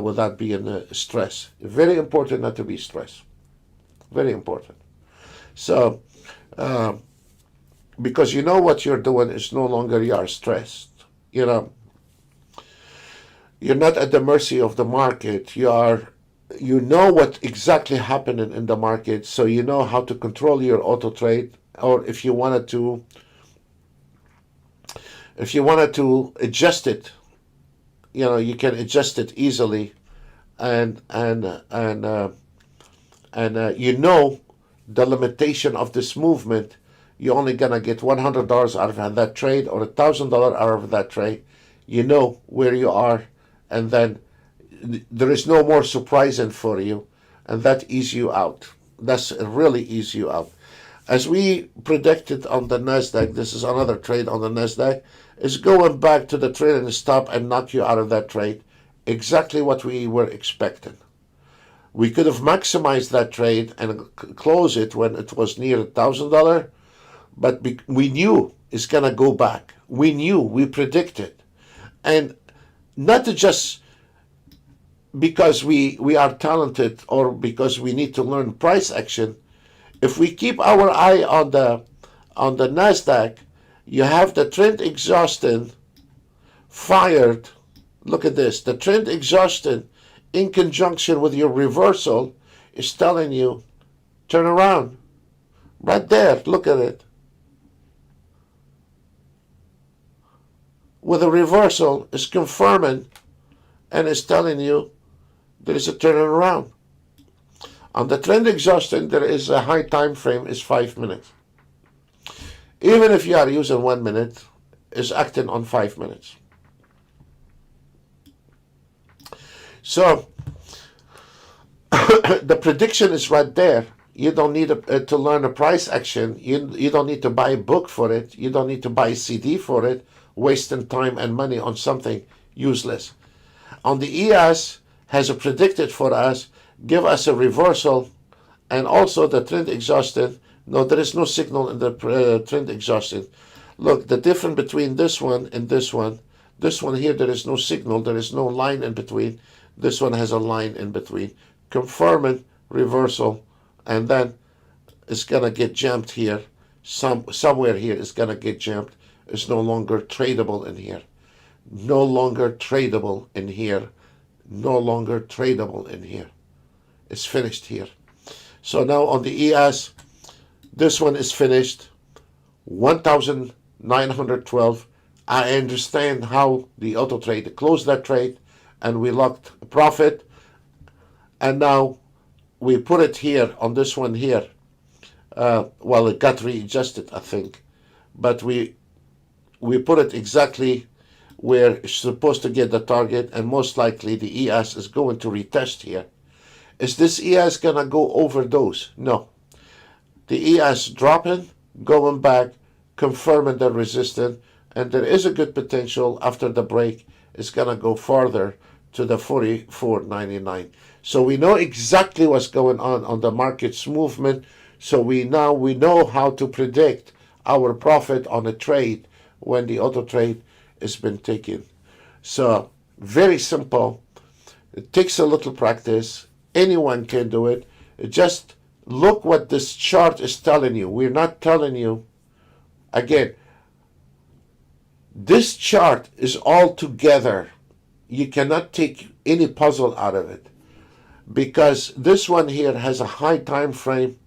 without being stressed. Very important not to be stressed. Very important. So, because you know what you're doing is no longer you are stressed. You know, you're not at the mercy of the market. You know what exactly happening in the market, so you know how to control your auto trade. Or if you wanted to adjust it, you know, you can adjust it easily, and you know the limitation of this movement. You're only gonna get $100 out of that trade, or $1,000 out of that trade. You know where you are, and then there is no more surprising for you, and that ease you out. That's really ease you out. As we predicted on the NASDAQ, this is another trade on the NASDAQ, is going back to the trailing stop and knock you out of that trade. Exactly what we were expecting. We could have maximized that trade and close it when it was near $1,000, but we knew it's going to go back. We knew, we predicted. And not just because we are talented or because we need to learn price action. If we keep our eye on the NASDAQ, you have the trend exhaustion fired. Look at this. The trend exhaustion in conjunction with your reversal is telling you, turn around. Right there, look at it. With a reversal, it's confirming and it's telling you there is a turnaround. On the trend exhaustion, there is a high time frame, is 5 minutes. Even if you are using 1 minute, it's acting on 5 minutes. So the prediction is right there. You don't need to learn a price action. You don't need to buy a book for it. You don't need to buy a CD for it, wasting time and money on something useless. On the ES has predicted for us, give us a reversal, and also the trend exhaustion. No, there is no signal in the trend exhaustion. Look, the difference between this one and this one here, there is no signal, there is no line in between. This one has a line in between. Confirming reversal, and then it's gonna get jumped here. somewhere here is going to get jumped. It's no longer tradable in here. No longer tradable in here. No longer tradable in here. It's finished here. So now on the ES, this one is finished. 1,912. I understand how the Autotrader closed that trade, and we locked a profit. And now we put it here on this one here. Well, it got readjusted, I think, but we put it exactly where it's supposed to get the target, and most likely the ES is going to retest here. Is this ES gonna go over those? No. The ES dropping, going back, confirming the resistance, and there is a good potential after the break it's gonna go farther to the 44.99. So we know exactly what's going on the market's movement. So we know how to predict our profit on a trade when the auto trade has been taken. So very simple. It takes a little practice. Anyone can do it. Just look what this chart is telling you. We're not telling you, again, this chart is all together. You cannot take any puzzle out of it, because this one here has a high time frame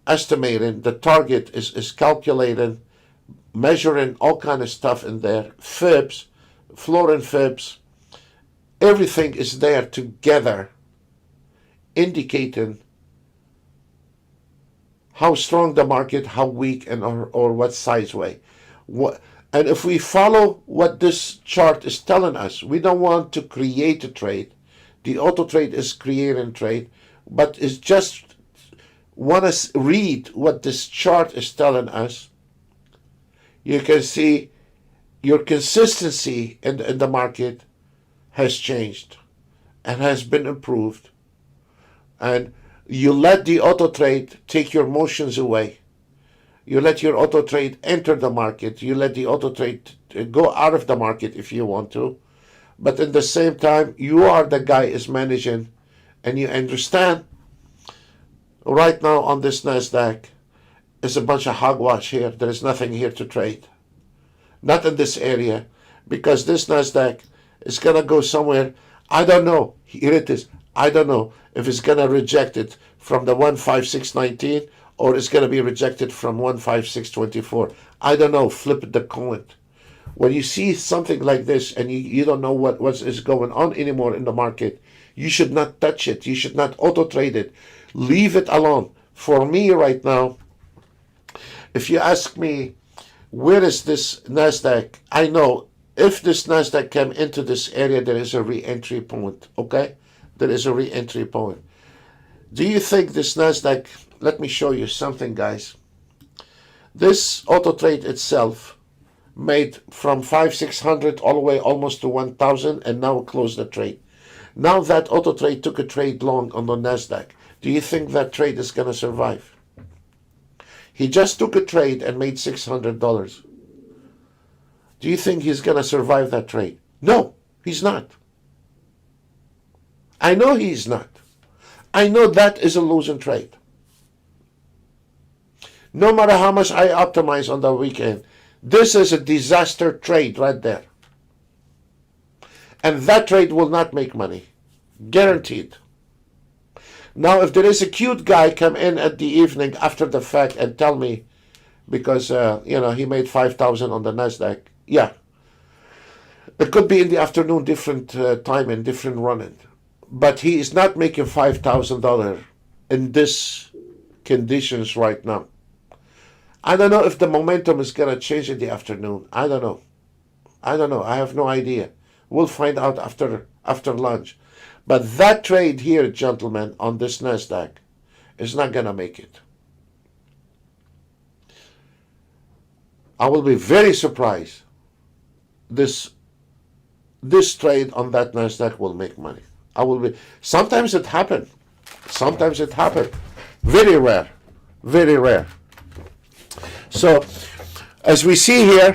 estimating. The target is calculating, measuring all kind of stuff in there, fibs, floor and fibs, everything is there together, indicating how strong the market, how weak, and or what size way. And if we follow what this chart is telling us, we don't want to create a trade. The auto trade is creating trade, but it's just want to read what this chart is telling us. You can see your consistency in the market has changed and has been improved. And you let the auto trade take your emotions away. You let your auto trade enter the market. You let the auto trade go out of the market if you want to. But at the same time, you are the guy is managing, and you understand right now on this NASDAQ is a bunch of hogwash here. There is nothing here to trade. Not in this area, because this NASDAQ is going to go somewhere. I don't know. Here it is. I don't know if it's going to reject it from the 156.19 or it's going to be rejected from 156.24. I don't know. Flip the coin. When you see something like this and you don't know what is going on anymore in the market, you should not touch it. You should not auto trade it. Leave it alone. For me right now, if you ask me, where is this NASDAQ? I know if this NASDAQ came into this area, there is a re-entry point, okay? There is a re-entry point. Do you think this NASDAQ, let me show you something, guys. This auto trade itself made from 5,600 all the way almost to 1,000 and now closed the trade. Now that auto trade took a trade long on the NASDAQ. Do you think that trade is going to survive? He just took a trade and made $600. Do you think he's going to survive that trade? No, he's not. I know he's not. I know that is a losing trade. No matter how much I optimize on the weekend, this is a disaster trade right there. And that trade will not make money. Guaranteed. Now, if there is a cute guy come in at the evening after the fact and tell me, because, he made 5,000 on the NASDAQ, yeah. It could be in the afternoon, different time and different running. But he is not making $5,000 in this conditions right now. I don't know if the momentum is going to change in the afternoon. I don't know. I have no idea. We'll find out after lunch. But that trade here, gentlemen, on this NASDAQ is not going to make it. I will be very surprised this trade on that NASDAQ will make money. I will be. Sometimes it happens. Sometimes it happens. Very rare. Very rare. So, as we see here,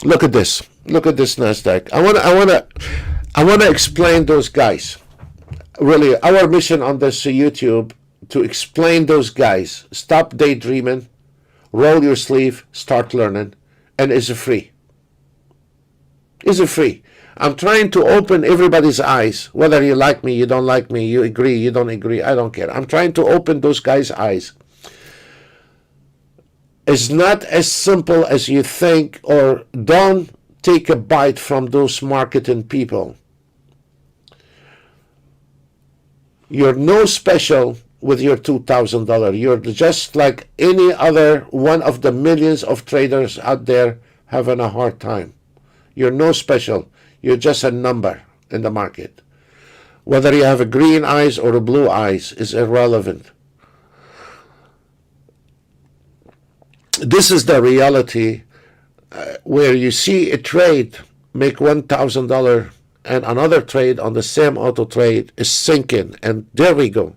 look at this. Look at this NASDAQ. I want to explain those guys. Really, our mission on this YouTube to explain those guys. Stop daydreaming, roll your sleeve, start learning, and it's free. It's free. I'm trying to open everybody's eyes, whether you like me, you don't like me, you agree, you don't agree, I don't care. I'm trying to open those guys' eyes. It's not as simple as you think, or don't take a bite from those marketing people. You're no special with your $2,000. You're just like any other one of the millions of traders out there having a hard time. You're no special. You're just a number in the market. Whether you have a green eyes or a blue eyes is irrelevant. This is the reality where you see a trade make $1,000 and another trade on the same auto trade is sinking, and there we go.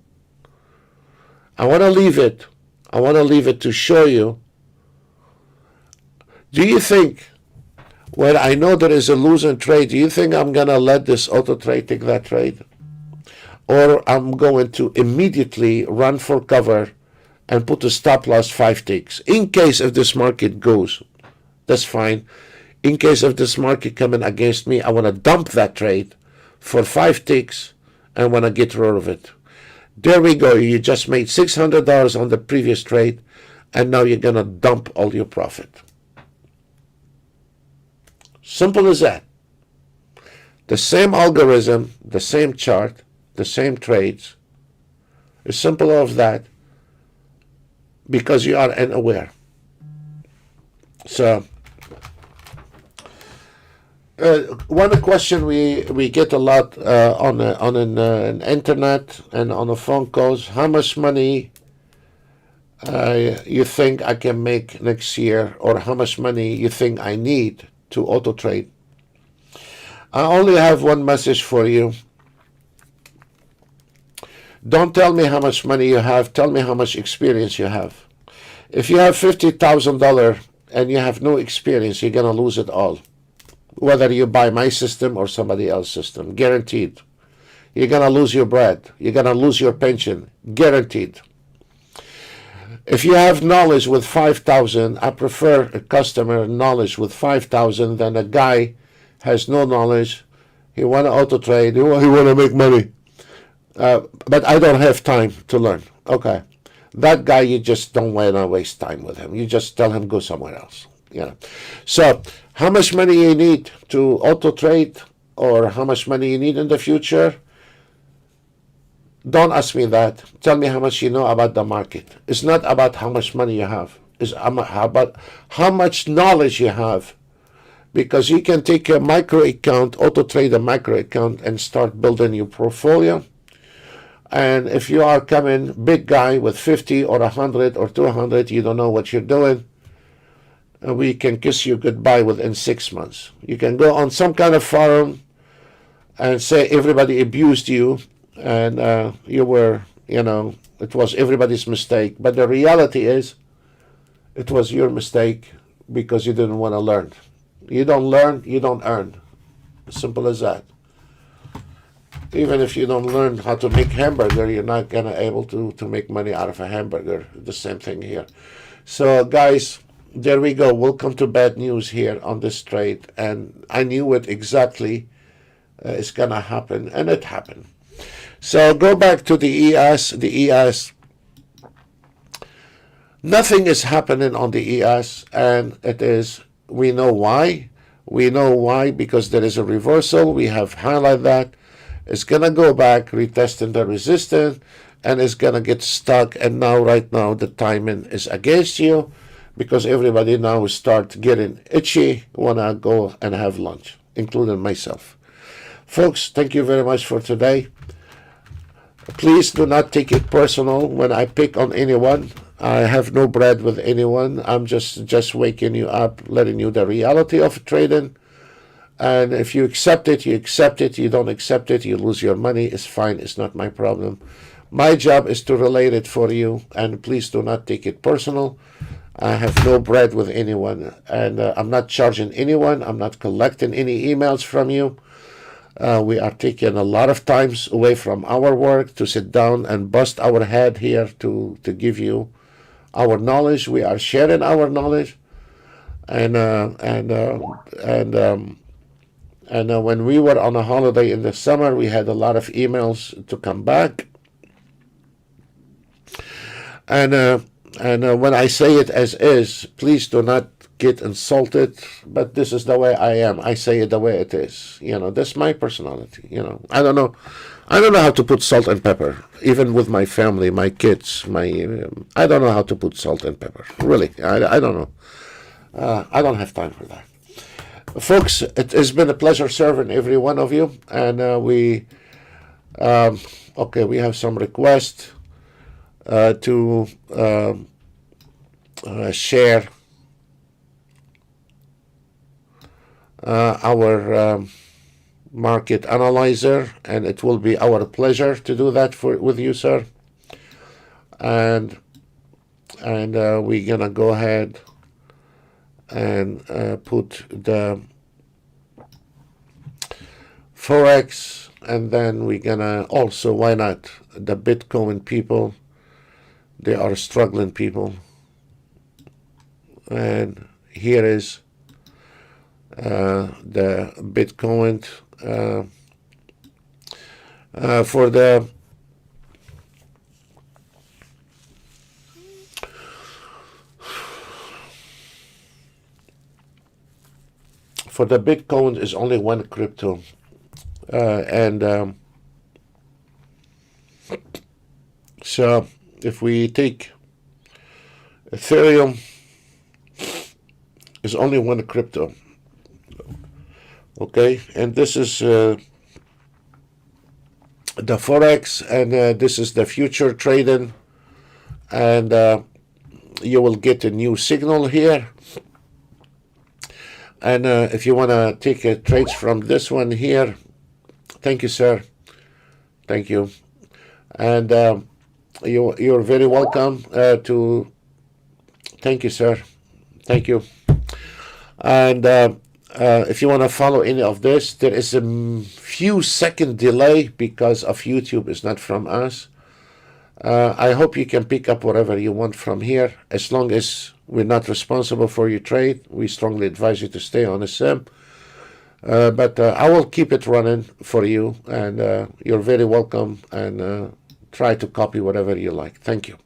I want to leave it. I want to leave it to show you. Do you think, when I know there is a losing trade, do you think I'm going to let this auto trade take that trade? Or I'm going to immediately run for cover and put a stop loss 5 ticks. In case if this market goes, that's fine. In case of this market coming against me, I want to dump that trade for 5 ticks and want to get rid of it. There we go. You just made $600 on the previous trade, and now you're going to dump all your profit. Simple as that. The same algorithm, the same chart, the same trades. It's simple as that because you are unaware. So, one question we get a lot on an internet and on the phone calls: how much money you think I can make next year, or how much money you think I need to auto trade? I only have one message for you. Don't tell me how much money you have. Tell me how much experience you have. If you have $50,000 and you have no experience, you're going to lose it all. Whether you buy my system or somebody else's system, guaranteed. You're going to lose your bread. You're going to lose your pension, guaranteed. If you have knowledge with 5,000, I prefer a customer knowledge with 5,000 than a guy has no knowledge. He want to auto trade. He want to make money. But I don't have time to learn. Okay. That guy, you just don't want to waste time with him. You just tell him go somewhere else. Yeah. So how much money you need to auto trade, or how much money you need in the future? Don't ask me that. Tell me how much you know about the market. It's not about how much money you have. It's about how much knowledge you have. Because you can take a micro account, auto trade a micro account, and start building your portfolio. And if you are coming big guy with 50 or 100 or 200, you don't know what you're doing, we can kiss you goodbye within 6 months. You can go on some kind of forum and say everybody abused you, and you were, it was everybody's mistake. But the reality is, it was your mistake because you didn't want to learn. You don't learn, you don't earn. Simple as that. Even if you don't learn how to make hamburger, you're not going to able to make money out of a hamburger. The same thing here. So, guys, there we go. Welcome to bad news here on this trade. And I knew it exactly. It's going to happen, and it happened. So, go back to the ES. The ES. Nothing is happening on the ES, and it is, we know why. We know why, because there is a reversal. We have highlighted that. It's going to go back, retesting the resistance, and it's going to get stuck. And now, right now, the timing is against you because everybody now start getting itchy, want to go and have lunch, including myself. Folks, thank you very much for today. Please do not take it personal when I pick on anyone. I have no bread with anyone. I'm just waking you up, letting you the reality of trading. And if you accept it, you accept it. You don't accept it, you lose your money. It's fine. It's not my problem. My job is to relate it for you. And please do not take it personal. I have no bread with anyone. And I'm not charging anyone. I'm not collecting any emails from you. We are taking a lot of times away from our work to sit down and bust our head here to give you our knowledge. We are sharing our knowledge, and when we were on a holiday in the summer, we had a lot of emails to come back, and when I say it as is, please do not get insulted, but this is the way I am. I say it the way it is. That's my personality. I don't know how to put salt and pepper, even with my family, my kids, I don't know how to put salt and pepper. Really, I don't know. I don't have time for that. Folks, it has been a pleasure serving every one of you, and we have some requests to share our market analyzer, and it will be our pleasure to do that with you, sir. And we're gonna go ahead and put the Forex, and then we're gonna also, why not, the Bitcoin people. They are struggling people, and here is the Bitcoin for the Bitcoin is only one crypto, and so if we take Ethereum, is only one crypto. Okay, and this is the Forex, and this is the future trading, and you will get a new signal here. And if you want to take trades from this one here, thank you, sir. Thank you. And you're very welcome to. Thank you, sir. Thank you. And if you want to follow any of this, there is a few second delay because of YouTube. It's not from us. I hope you can pick up whatever you want from here. As long as we're not responsible for your trade, we strongly advise you to stay on the sim. But I will keep it running for you, and you're very welcome, and try to copy whatever you like. Thank you.